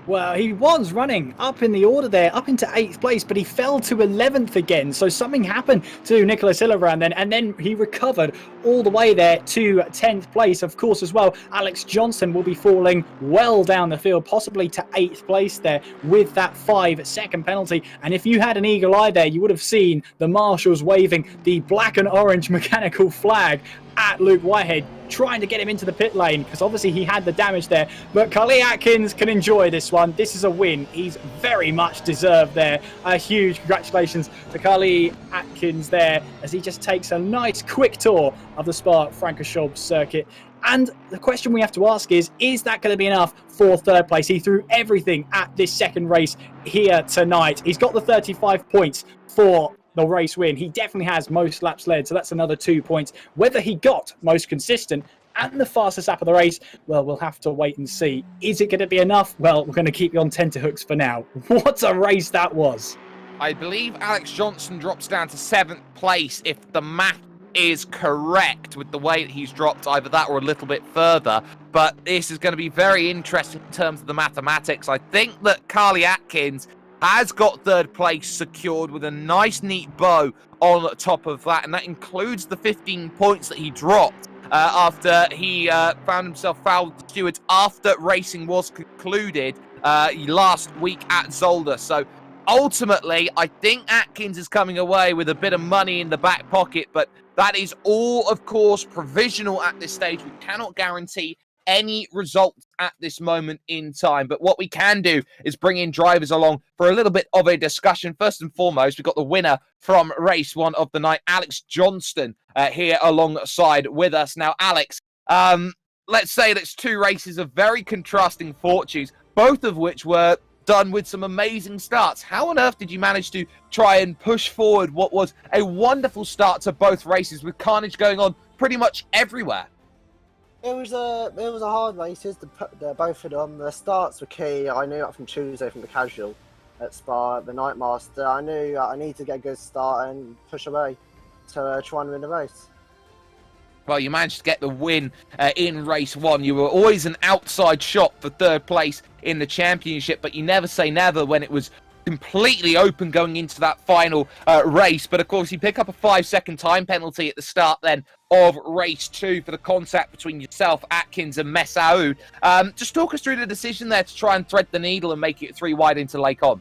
Well, he was running up in the order there, up into 8th place, but he fell to 11th again. So something happened to Nicholas Hillebrand then, and then he recovered all the way there to 10th place. Of course, as well, Alex Johnson will be falling well down the field, possibly to 8th place there with that 5-second penalty. And if you had an eagle eye there, you would have seen the marshals waving the black and orange mechanical flag at Luke Whitehead, trying to get him into the pit lane because obviously he had the damage there. But Carly Atkins can enjoy this one. This is a win. He's very much deserved there. A huge congratulations to Carly Atkins there as he just takes a nice quick tour of the Spa-Francorchamps circuit. And the question we have to ask is that going to be enough for 3rd place? He threw everything at this second race here tonight. He's got the 35 points for the race win. He definitely has most laps led, so that's another 2 points. Whether he got most consistent and the fastest lap of the race, well, we'll have to wait and see. Is it going to be enough? Well, we're going to keep you on tenterhooks for now. What a race that was. I believe Alex Johnson drops down to 7th place if the math is correct with the way that he's dropped, either that or a little bit further. But this is going to be very interesting in terms of the mathematics. I think that Carly Atkins has got 3rd place secured with a nice neat bow on top of that, and that includes the 15 points that he dropped after he found himself fouled the stewards after racing was concluded last week at Zolder. So ultimately, I think Atkins is coming away with a bit of money in the back pocket, but that is all, of course, provisional at this stage. We cannot guarantee any results at this moment in time. But what we can do is bring in drivers along for a little bit of a discussion. First and foremost, we've got the winner from race 1 of the night, Alex Johnston, here alongside with us. Now, Alex, let's say that's 2 races of very contrasting fortunes, both of which were done with some amazing starts. How on earth did you manage to try and push forward what was a wonderful start to both races with carnage going on pretty much everywhere? It was a hard races, both of them. The starts were key. I knew that from Tuesday from the casual at Spa, the Nightmaster. I knew I needed to get a good start and push away to try and win the race. Well, you managed to get the win in race 1. You were always an outside shot for 3rd place in the championship, but you never say never when it was completely open going into that final race. But of course, you pick up a 5-second time penalty at the start then of race 2 for the contact between yourself, Atkins, and Messaoud. Just talk us through the decision there to try and thread the needle and make it 3 wide into Lake On.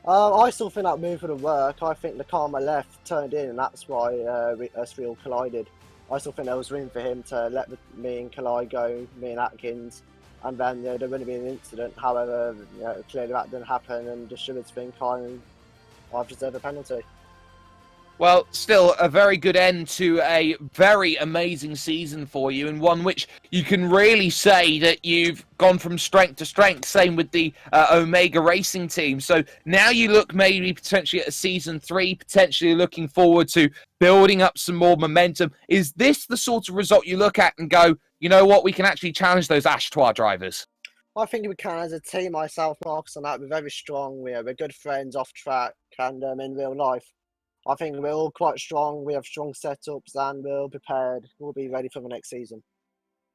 I still think that move would work. I think the car on my left turned in, and that's why us three all collided. I still think there was room for him to let me and Kalai go, me and Atkins, and then there wouldn't be an incident. However, clearly that didn't happen, and the stewards think I've deserved a penalty. Well, still a very good end to a very amazing season for you, and one which you can really say that you've gone from strength to strength. Same with the Omega Racing team. So now you look maybe potentially at a season 3, potentially looking forward to building up some more momentum. Is this the sort of result you look at and go, you know what, we can actually challenge those Ashtois drivers? I think we can as a team. Myself, Marcus, and that we're very strong. We're good friends off track and in real life. I think we're all quite strong. We have strong setups and we're prepared. We'll be ready for the next season.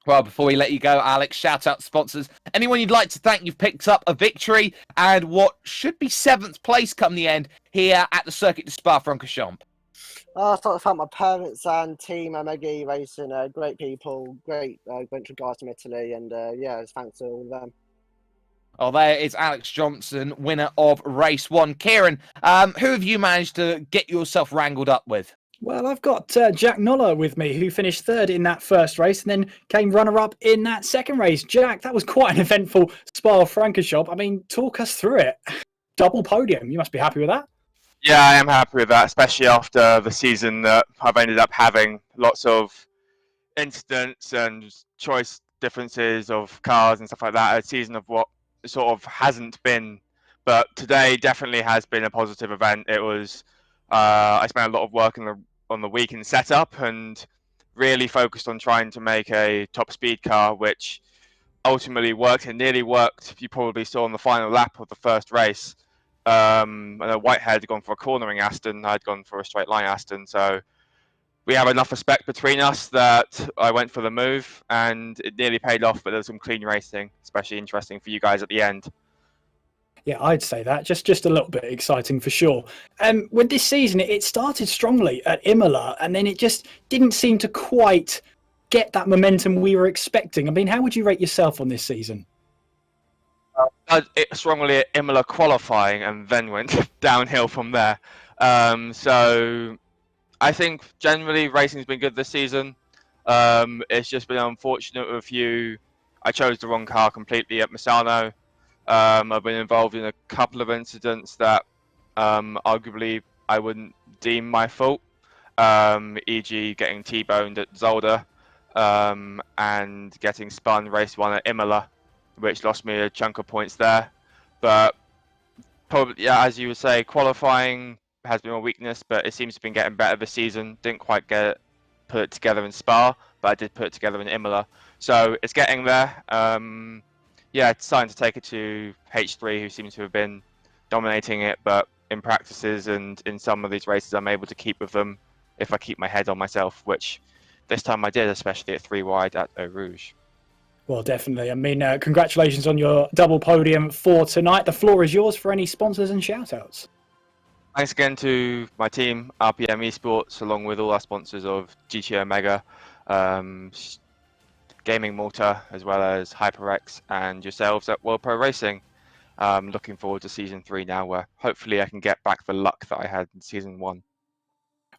Well, before we let you go, Alex, shout out sponsors. Anyone you'd like to thank, you've picked up a victory and what should be 7th place come the end here at the Circuit de Spa-Francorchamps. I'd like to thank my parents and team Omega Racing. Great people, great guys from Italy, and thanks to all of them. Oh, there is Alex Johnson, winner of race 1. Kieran, who have you managed to get yourself wrangled up with? Well, I've got Jack Noller with me, who finished 3rd in that first race and then came runner-up in that second race. Jack, that was quite an eventful Spa-Francorchamps. I mean, talk us through it. Double podium. You must be happy with that. Yeah, I am happy with that, especially after the season that I've ended up having. Lots of incidents and choice differences of cars and stuff like that. A season of what sort of hasn't been, but today definitely has been a positive event. It was, I spent a lot of work on the weekend setup and really focused on trying to make a top speed car, which ultimately worked. It nearly worked. You probably saw on the final lap of the first race. I know Whitehead had gone for a cornering Aston, I'd gone for a straight line Aston, so we have enough respect between us that I went for the move and it nearly paid off, but there was some clean racing, especially interesting for you guys at the end. Yeah, I'd say that. Just a little bit exciting for sure. With this season, it started strongly at Imola and then it just didn't seem to quite get that momentum we were expecting. I mean, how would you rate yourself on this season? It strongly at Imola qualifying and then went downhill from there. So I think generally racing's been good this season. It's just been unfortunate with I chose the wrong car completely at Misano. I've been involved in a couple of incidents that arguably I wouldn't deem my fault, e.g. getting T-boned at Zolder and getting spun race 1 at Imola, which lost me a chunk of points there. But probably, yeah, as you would say, qualifying has been a weakness, but it seems to have been getting better this season. Didn't quite put it together in Spa, but I did put it together in Imola. So it's getting there. It's starting to take it to H3, who seems to have been dominating it, but in practices and in some of these races, I'm able to keep with them if I keep my head on myself, which this time I did, especially at 3 wide at Eau Rouge. Well, definitely. I mean, congratulations on your double podium for tonight. The floor is yours for any sponsors and shout-outs. Thanks again to my team, RPM Esports, along with all our sponsors of GT Omega, Gaming Malta, as well as HyperX, and yourselves at World Pro Racing. Looking forward to Season 3 now, where hopefully I can get back the luck that I had in Season 1.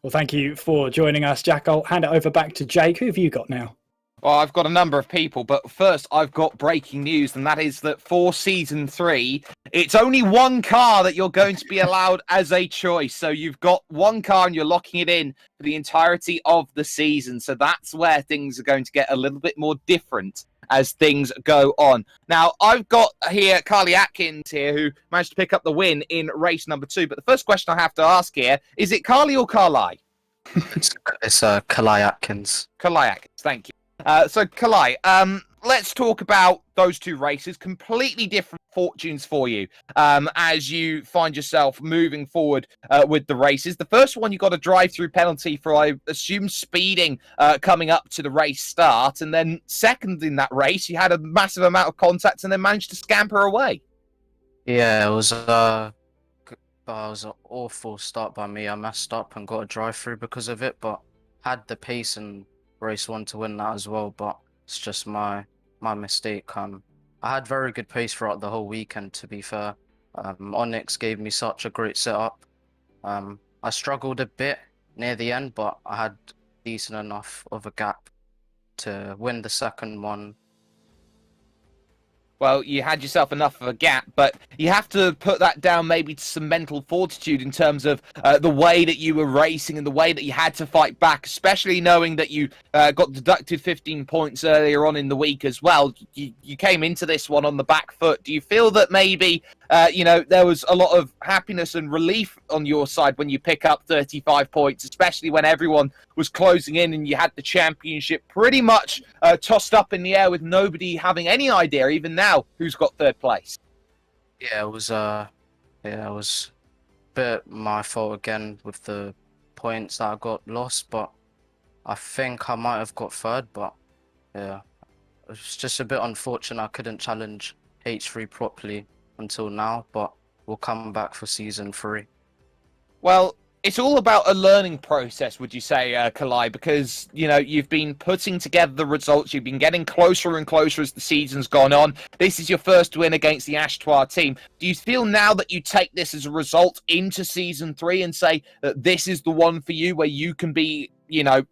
Well, thank you for joining us, Jack. I'll hand it over back to Jake. Who have you got now? Well, I've got a number of people, but first I've got breaking news, and that is that for Season 3, it's only one car that you're going to be allowed as a choice. So you've got one car and you're locking it in for the entirety of the season. So that's where things are going to get a little bit more different as things go on. Now, I've got here Carly Atkins here, who managed to pick up the win in race number 2. But the first question I have to ask here, is it Carly or Carly? It's Kalai Atkins. Carly Atkins, thank you. So, Kalai, let's talk about those 2 races. Completely different fortunes for you as you find yourself moving forward with the races. The first one, you got a drive-through penalty for, I assume, speeding coming up to the race start. And then second in that race, you had a massive amount of contact and then managed to scamper away. Yeah, it was an awful start by me. I messed up and got a drive-through because of it, but had the pace and race 1 to win that as well, but it's just my mistake. I had very good pace throughout the whole weekend, to be fair. Onyx gave me such a great setup. I struggled a bit near the end, but I had decent enough of a gap to win the second one. well, you had yourself enough of a gap, but you have to put that down maybe to some mental fortitude in terms of the way that you were racing and the way that you had to fight back, especially knowing that you got deducted 15 points earlier on in the week as well. You came into this one on the back foot. Do you feel that maybe, there was a lot of happiness and relief on your side when you pick up 35 points, especially when everyone was closing in and you had the championship pretty much tossed up in the air with nobody having any idea, even now, who's got third place? Yeah, it was a bit my fault again with the points that I got lost, but I think I might have got third, but yeah, it was just a bit unfortunate I couldn't challenge H3 properly until now, but we'll come back for season 3. Well, it's all about a learning process, would you say, Kalai? Because, you've been putting together the results, you've been getting closer and closer as the season's gone on. This is your first win against the Ashtois team. Do you feel now that you take this as a result into season 3 and say that this is the one for you where you can be,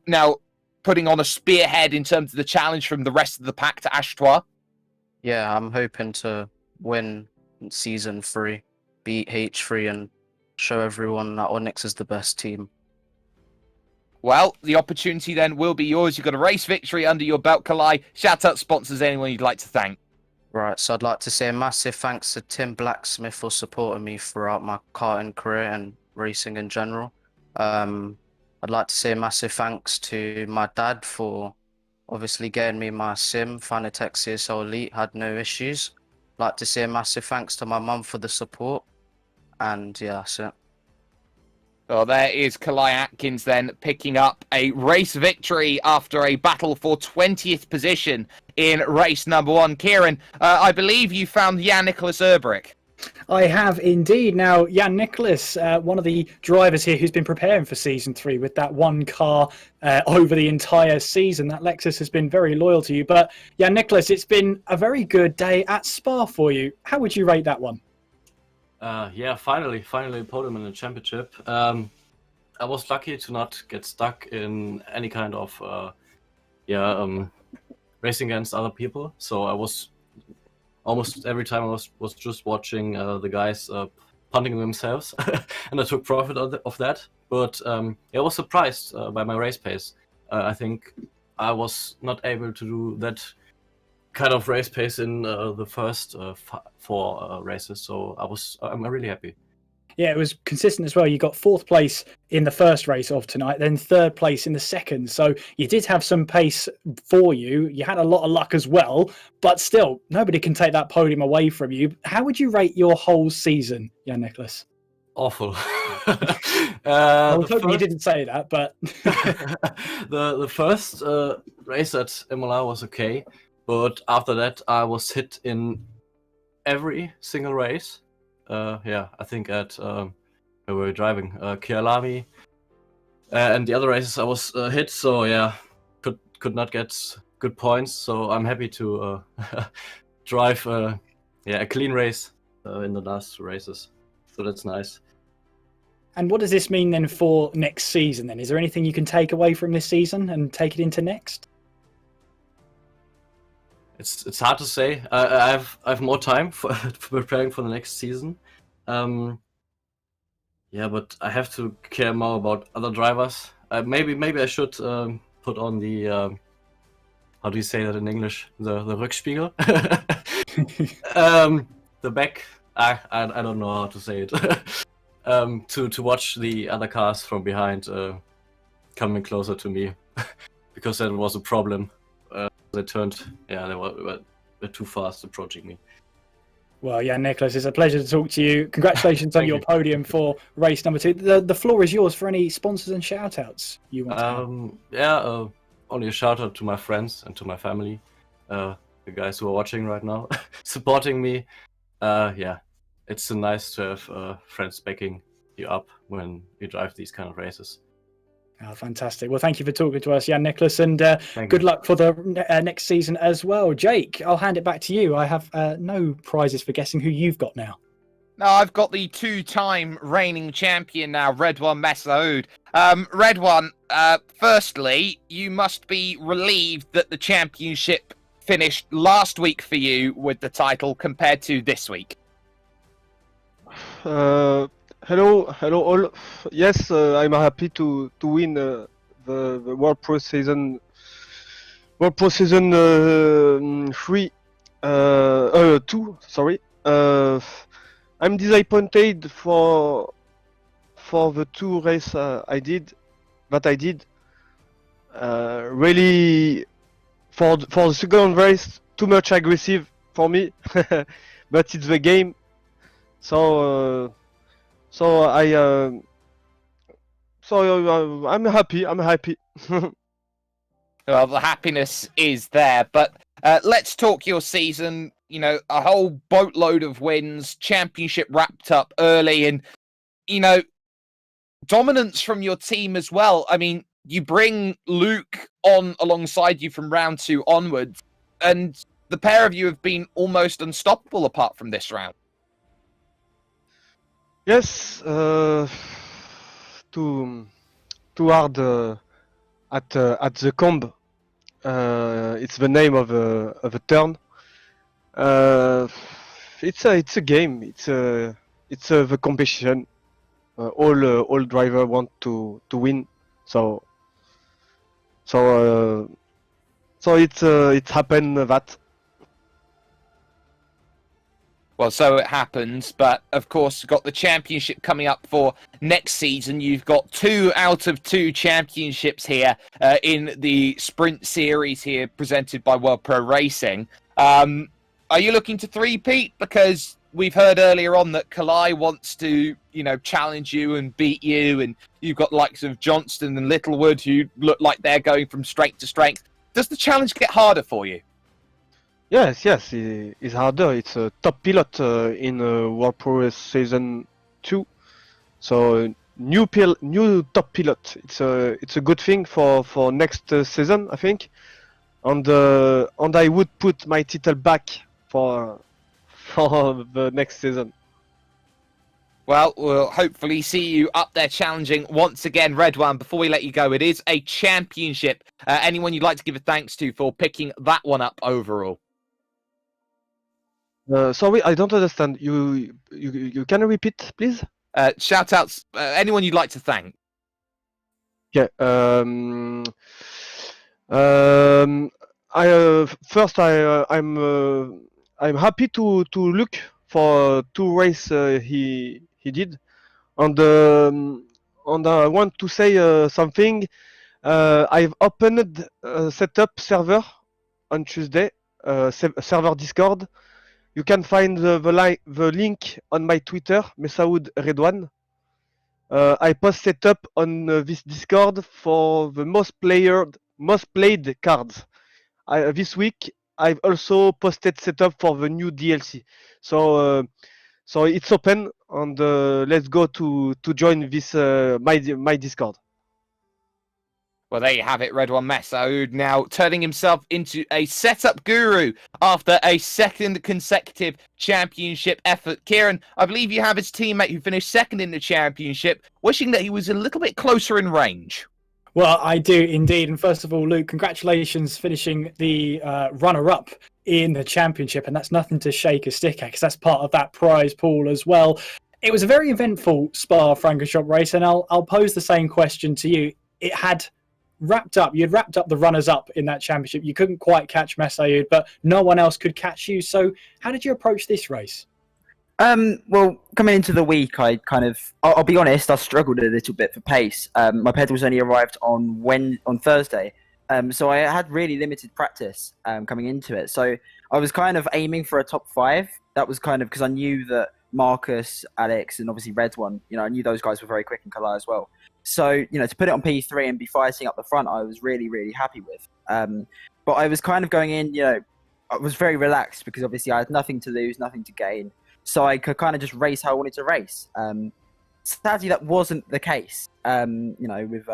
now putting on a spearhead in terms of the challenge from the rest of the pack to Ashtois? Yeah, I'm hoping to win season 3, beat H3 and show everyone that Onyx is the best team. Well, the opportunity then will be yours. You've got a race victory under your belt, Kalai. Shout out sponsors, anyone you'd like to thank. Right, so I'd like to say a massive thanks to Tim Blacksmith for supporting me throughout my karting career and racing in general. I'd like to say a massive thanks to my dad for obviously getting me my sim, Fanatec CSL Elite, had no issues. I'd like to say a massive thanks to my mum for the support. And yeah, that's it. Well, there is Kalai Atkins then picking up a race victory after a battle for 20th position in race number 1. Kieran, I believe you found Jan Nicholas Erbrick. I have indeed. Now, Jan Nicholas, one of the drivers here who's been preparing for season 3 with that one car over the entire season. That Lexus has been very loyal to you. But Jan Nicholas, it's been a very good day at Spa for you. How would you rate that one? Yeah, finally podium in the championship. I was lucky to not get stuck in any kind of racing against other people. So I was almost every time I was just watching the guys punting themselves, and I took profit of that. But I was surprised by my race pace. I think I was not able to do that kind of race pace in the first 4 races, so I'm really happy. Yeah, it was consistent as well. You got 4th place in the first race of tonight, then 3rd place in the second. So you did have some pace for you. You had a lot of luck as well, but still, nobody can take that podium away from you. How would you rate your whole season, Jan Nicholas? Awful. I was hoping you didn't say that, but the first race at Imola was okay. But after that, I was hit in every single race. I think at where we were driving, Kialami, and the other races I was hit. So yeah, could not get good points. So I'm happy to drive a clean race in the last races. So that's nice. And what does this mean then for next season? Then is there anything you can take away from this season and take it into next? It's hard to say. I have more time for preparing for the next season. But I have to care more about other drivers. Maybe I should put on the how do you say that in English? The Rückspiegel. The back. I don't know how to say it. To watch the other cars from behind coming closer to me, because that was a problem. They were too fast approaching me. Well, yeah, Nicholas, it's a pleasure to talk to you. Congratulations on your podium for race number 2. The floor is yours for any sponsors and shout-outs you want to only a shout-out to my friends and to my family, the guys who are watching right now, supporting me. It's nice to have friends backing you up when you drive these kind of races. Oh, fantastic. Well, thank you for talking to us, Jan Nicholas, and good luck for the next season as well. Jake, I'll hand it back to you. I have no prizes for guessing who you've got now. No, I've got the 2-time reigning champion now, Redwan Messaoud. Redwan, firstly, you must be relieved that the championship finished last week for you with the title compared to this week? Hello all. Yes, I'm happy to win the World Pro Season 3 2. Sorry. I'm disappointed for the two race I did. Really, for the second race, too much aggressive for me. But it's the game. So I'm happy. Well, the happiness is there, but let's talk your season. You know, a whole boatload of wins, championship wrapped up early, and, you know, dominance from your team as well. I mean, you bring Luke on alongside you from round 2 onwards, and the pair of you have been almost unstoppable apart from this round. Yes, too hard at the comb. It's the name of a turn. It's a game. It's the competition. All driver want to win. So it's happened that. Well, so it happens, but of course, you've got the championship coming up for next season. You've got 2 out of 2 championships here in the sprint series here presented by World Pro Racing. Are you looking to three-peat? Because we've heard earlier on that Kalai wants to, you know, challenge you and beat you, and you've got likes of Johnston and Littlewood who look like they're going from strength to strength. Does the challenge get harder for you? Yes, it's harder. It's a top pilot in World Pro Season 2. So new top pilot. It's a good thing for next season, I think. And I would put my title back for the next season. Well, we'll hopefully see you up there challenging once again, Red One. Before we let you go, it is a championship. Anyone you'd like to give a thanks to for picking that one up overall? Sorry, I don't understand. You can repeat, please? Shout outs. Anyone you'd like to thank? Yeah. I'm happy to look for 2 race he did, and I want to say something. I've opened a setup server on Tuesday, server Discord. You can find the link on my Twitter, Mesaoud Redouane. I post setup on this Discord for the most played cards. This week I've also posted setup for the new DLC. So it's open, and let's go to join this my Discord. Well, there you have it, Red One Mesaoud now turning himself into a setup guru after a second consecutive championship effort. Kieran, I believe you have his teammate who finished second in the championship, wishing that he was a little bit closer in range. Well, I do indeed. And first of all, Luke, congratulations finishing the runner-up in the championship. And that's nothing to shake a stick at, because that's part of that prize pool as well. It was a very eventful Spa-Francorchamps race, and I'll pose the same question to you. It had wrapped up. You'd wrapped up the runners-up in that championship. You couldn't quite catch Mesaoud, but no one else could catch you. So how did you approach this race? Well, coming into the week, I'll be honest, I struggled a little bit for pace. My pedals only arrived on Thursday. So I had really limited practice coming into it. So I was kind of aiming for a top 5. That was kind of because I knew that Marcus, Alex, and obviously Red One, I knew those guys were very quick in Kalai as well. So, to put it on P3 and be fighting up the front, I was really, really happy with. But I was kind of going in, I was very relaxed because obviously I had nothing to lose, nothing to gain. So I could kind of just race how I wanted to race. Sadly, that wasn't the case, with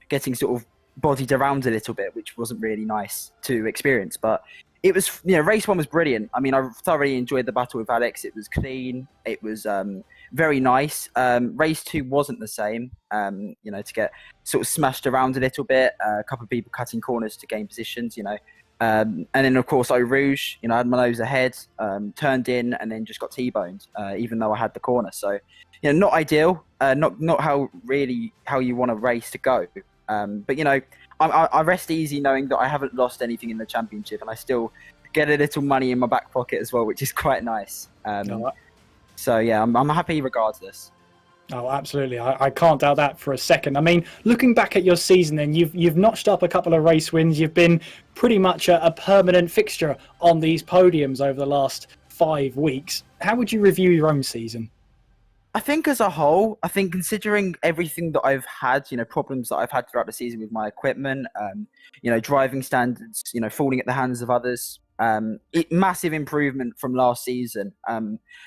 getting sort of bodied around a little bit, which wasn't really nice to experience. But it was, race 1 was brilliant. I mean, I thoroughly enjoyed the battle with Alex. It was clean. It was very nice. Race 2 wasn't the same, to get sort of smashed around a little bit. A couple of people cutting corners to gain positions, And then, of course, Eau Rouge, I had my nose ahead, turned in, and then just got T-boned, even though I had the corner. So, not ideal, not how you want a race to go. But, I rest easy knowing that I haven't lost anything in the championship, and I still get a little money in my back pocket as well, which is quite nice. So, yeah, I'm happy regardless. Oh, absolutely. I can't doubt that for a second. I mean, looking back at your season, then you've notched up a couple of race wins. You've been pretty much a permanent fixture on these podiums over the last 5 weeks. How would you review your own season? I think as a whole, considering everything that I've had, problems that I've had throughout the season with my equipment, driving standards, falling at the hands of others, massive improvement from last season.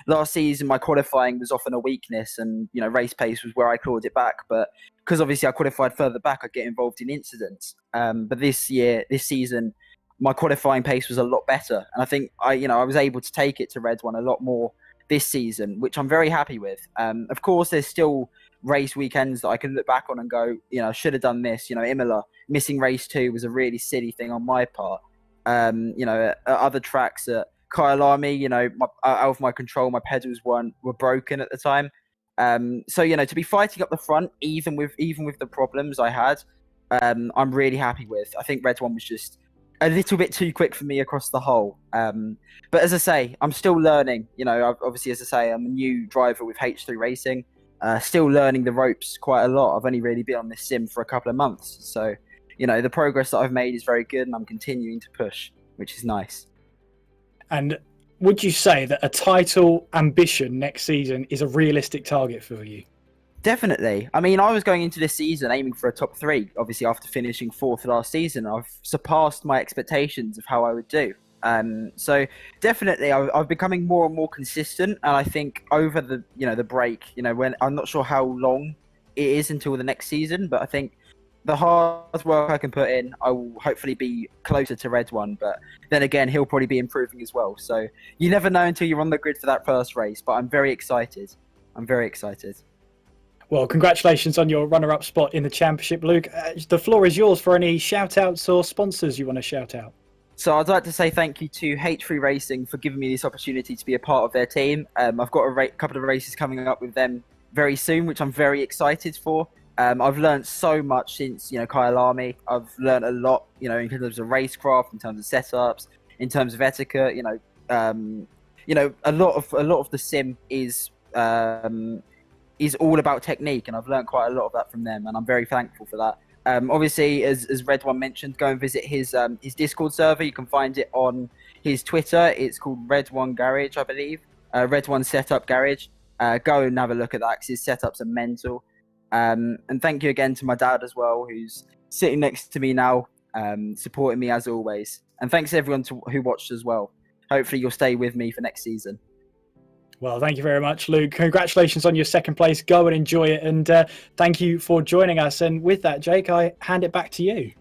Last season, my qualifying was often a weakness, and race pace was where I clawed it back. But because obviously I qualified further back, I get involved in incidents. But this season, my qualifying pace was a lot better, and I think I was able to take it to Red One a lot more this season, which I'm very happy with. Of course, there's still race weekends that I can look back on and go, I should have done this. Imola, missing race 2 was a really silly thing on my part. At other tracks at Kyalami, out of my control, my pedals were broken at the time. So to be fighting up the front, even with the problems I had, I'm really happy with. I think Red One was just a little bit too quick for me across the whole. But as I say, I'm still learning. Obviously, as I say, I'm a new driver with H3 Racing, still learning the ropes quite a lot. I've only really been on this sim for a couple of months, so the progress that I've made is very good, and I'm continuing to push, which is nice. And would you say that a title ambition next season is a realistic target for you? Definitely. I mean, I was going into this season aiming for a top 3. Obviously, after finishing 4th last season, I've surpassed my expectations of how I would do. So definitely, I'm becoming more and more consistent. And I think over the break, when I'm not sure how long it is until the next season, but I think the hard work I can put in, I will hopefully be closer to Red One. But then again, he'll probably be improving as well. So you never know until you're on the grid for that first race. But I'm very excited. Well, congratulations on your runner-up spot in the championship, Luke. The floor is yours for any shout-outs or sponsors you want to shout out. So I'd like to say thank you to H3 Racing for giving me this opportunity to be a part of their team. I've got a couple of races coming up with them very soon, which I'm very excited for. I've learned so much since Kyalami. I've learned a lot, in terms of racecraft, in terms of setups, in terms of etiquette. A lot of the sim is all about technique, and I've learned quite a lot of that from them, and I'm very thankful for that. Obviously, as Red One mentioned, go and visit his Discord server. You can find it on his Twitter. It's called Red One Garage, I believe. Red One Setup Garage. Go and have a look at that, because his setups are mental. And thank you again to my dad as well, who's sitting next to me now, supporting me as always. And thanks everyone who watched as well. Hopefully you'll stay with me for next season. Well, thank you very much, Luke. Congratulations on your second place. Go and enjoy it. And thank you for joining us. And with that, Jake, I hand it back to you.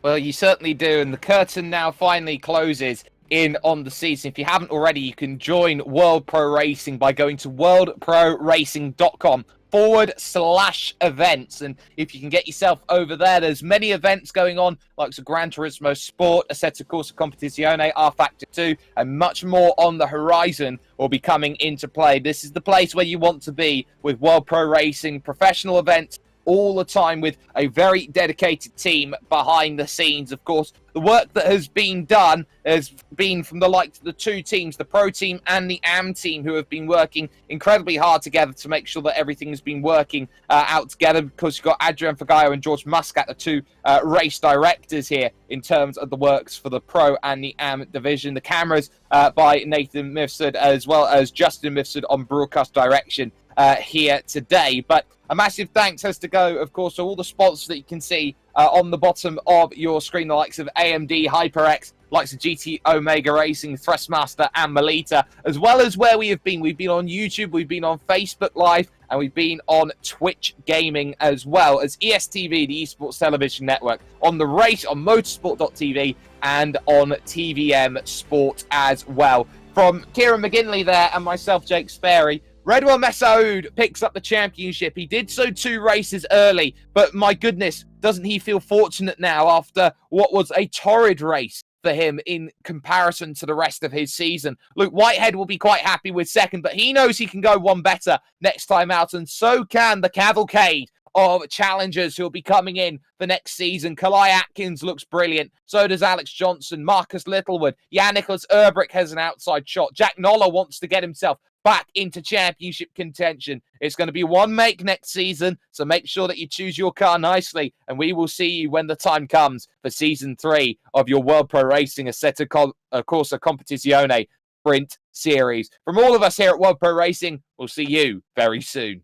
Well, you certainly do. And the curtain now finally closes in on the season. If you haven't already, you can join World Pro Racing by going to worldproracing.com/events. And if you can get yourself over there's many events going on, like the Gran Turismo Sport, Assetto Corsa Competizione, R Factor 2, and much more on the horizon will be coming into play. This is the place where you want to be with World Pro Racing, professional events all the time with a very dedicated team behind the scenes. Of course, the work that has been done has been from the likes of the two teams, the Pro team and the AM team, who have been working incredibly hard together to make sure that everything has been working out together. Because you've got Adrian Fagaio and George Muscat, the two race directors here in terms of the works for the Pro and the AM division. The cameras by Nathan Mifsud, as well as Justin Mifsud on broadcast direction here today. But a massive thanks has to go, of course, to all the sponsors that you can see on the bottom of your screen, the likes of AMD, HyperX, likes of GT Omega Racing, Thrustmaster, and Melita, as well as where we have been. We've been on YouTube, we've been on Facebook Live, and we've been on Twitch Gaming, as well as ESTV, the Esports Television Network, on the race, on motorsport.tv, and on TVM Sport as well. From Kieran McGinley there and myself, Jake Sperry, Redwell Messaoud picks up the championship. He did so 2 races early, but my goodness, doesn't he feel fortunate now after what was a torrid race for him in comparison to the rest of his season. Luke Whitehead will be quite happy with second, but he knows he can go one better next time out, and so can the cavalcade of challengers who will be coming in for next season. Kalai Atkins looks brilliant. So does Alex Johnson, Marcus Littlewood. Jan-Nicholas Erbrick has an outside shot. Jack Noller wants to get himself back into championship contention. It's going to be one make next season, so make sure that you choose your car nicely, and we will see you when the time comes for Season 3 of your World Pro Racing Assetto Corsa Competizione Sprint Series. From all of us here at World Pro Racing, we'll see you very soon.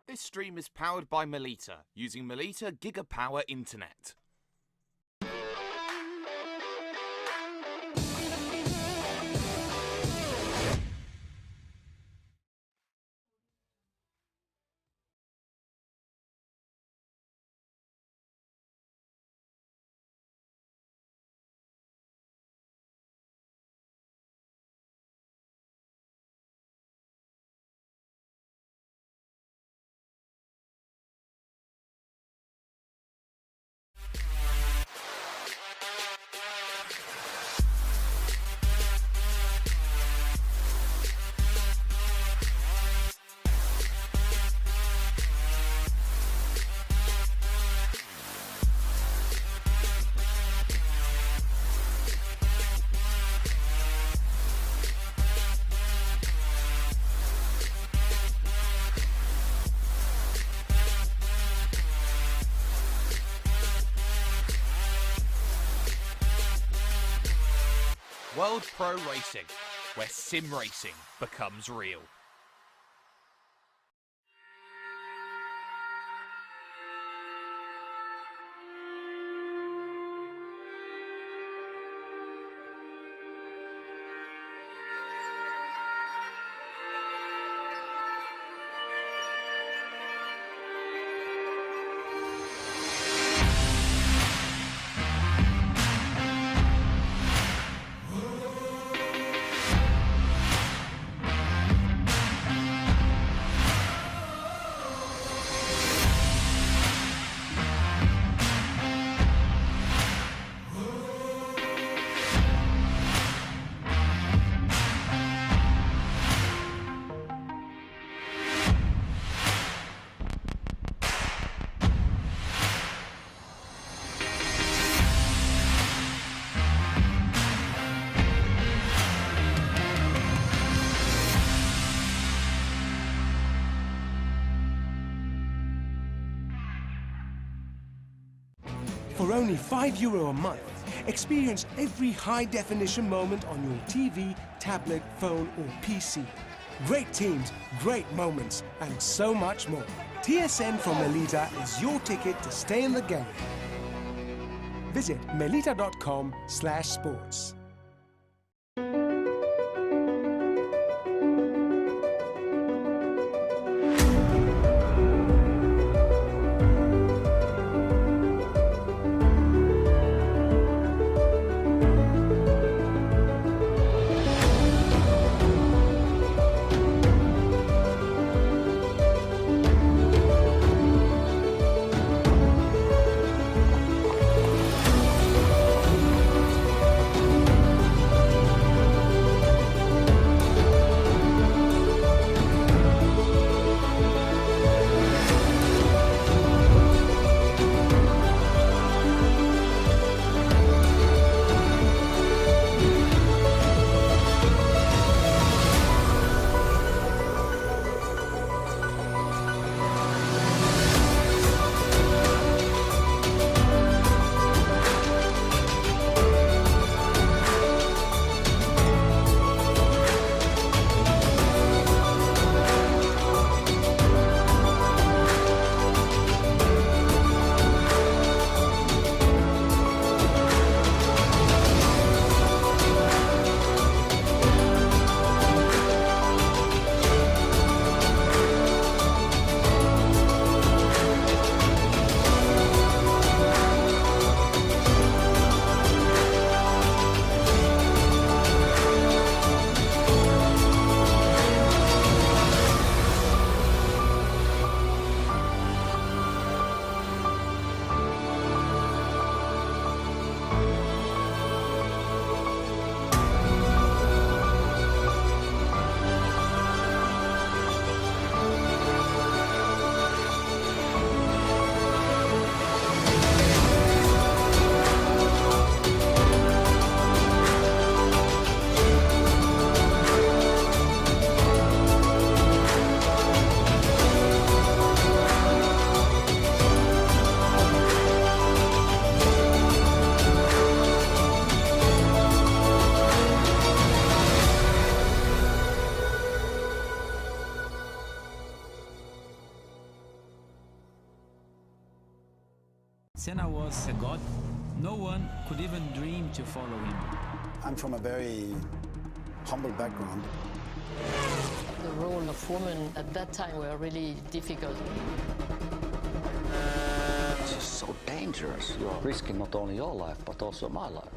This stream is powered by Melita, using Melita Gigapower Internet. World Pro Racing, where sim racing becomes real. For only €5 a month, experience every high-definition moment on your TV, tablet, phone or PC. Great teams, great moments, and so much more. TSN from Melita is your ticket to stay in the game. Visit melita.com/sports. Senna was a god. No one could even dream to follow him. I'm from a very humble background. The role of women at that time were really difficult. It's just so dangerous. You're risking not only your life, but also my life.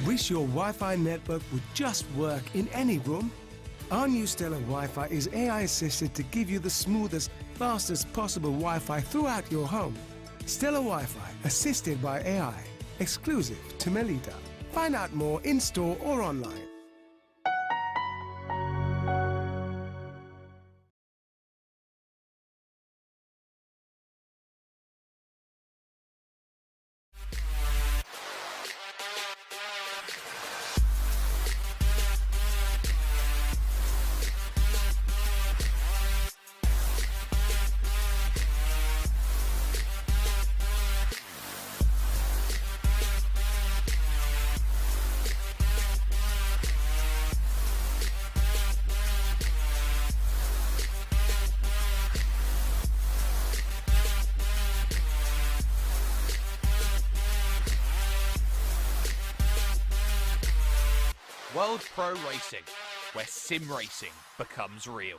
Wish your Wi-Fi network would just work in any room? Our new Stellar Wi-Fi is AI assisted to give you the smoothest, fastest possible Wi-Fi throughout your home. Stellar Wi-Fi, assisted by AI, exclusive to Melita. Find out more in-store or online. World Pro Racing, where sim racing becomes real.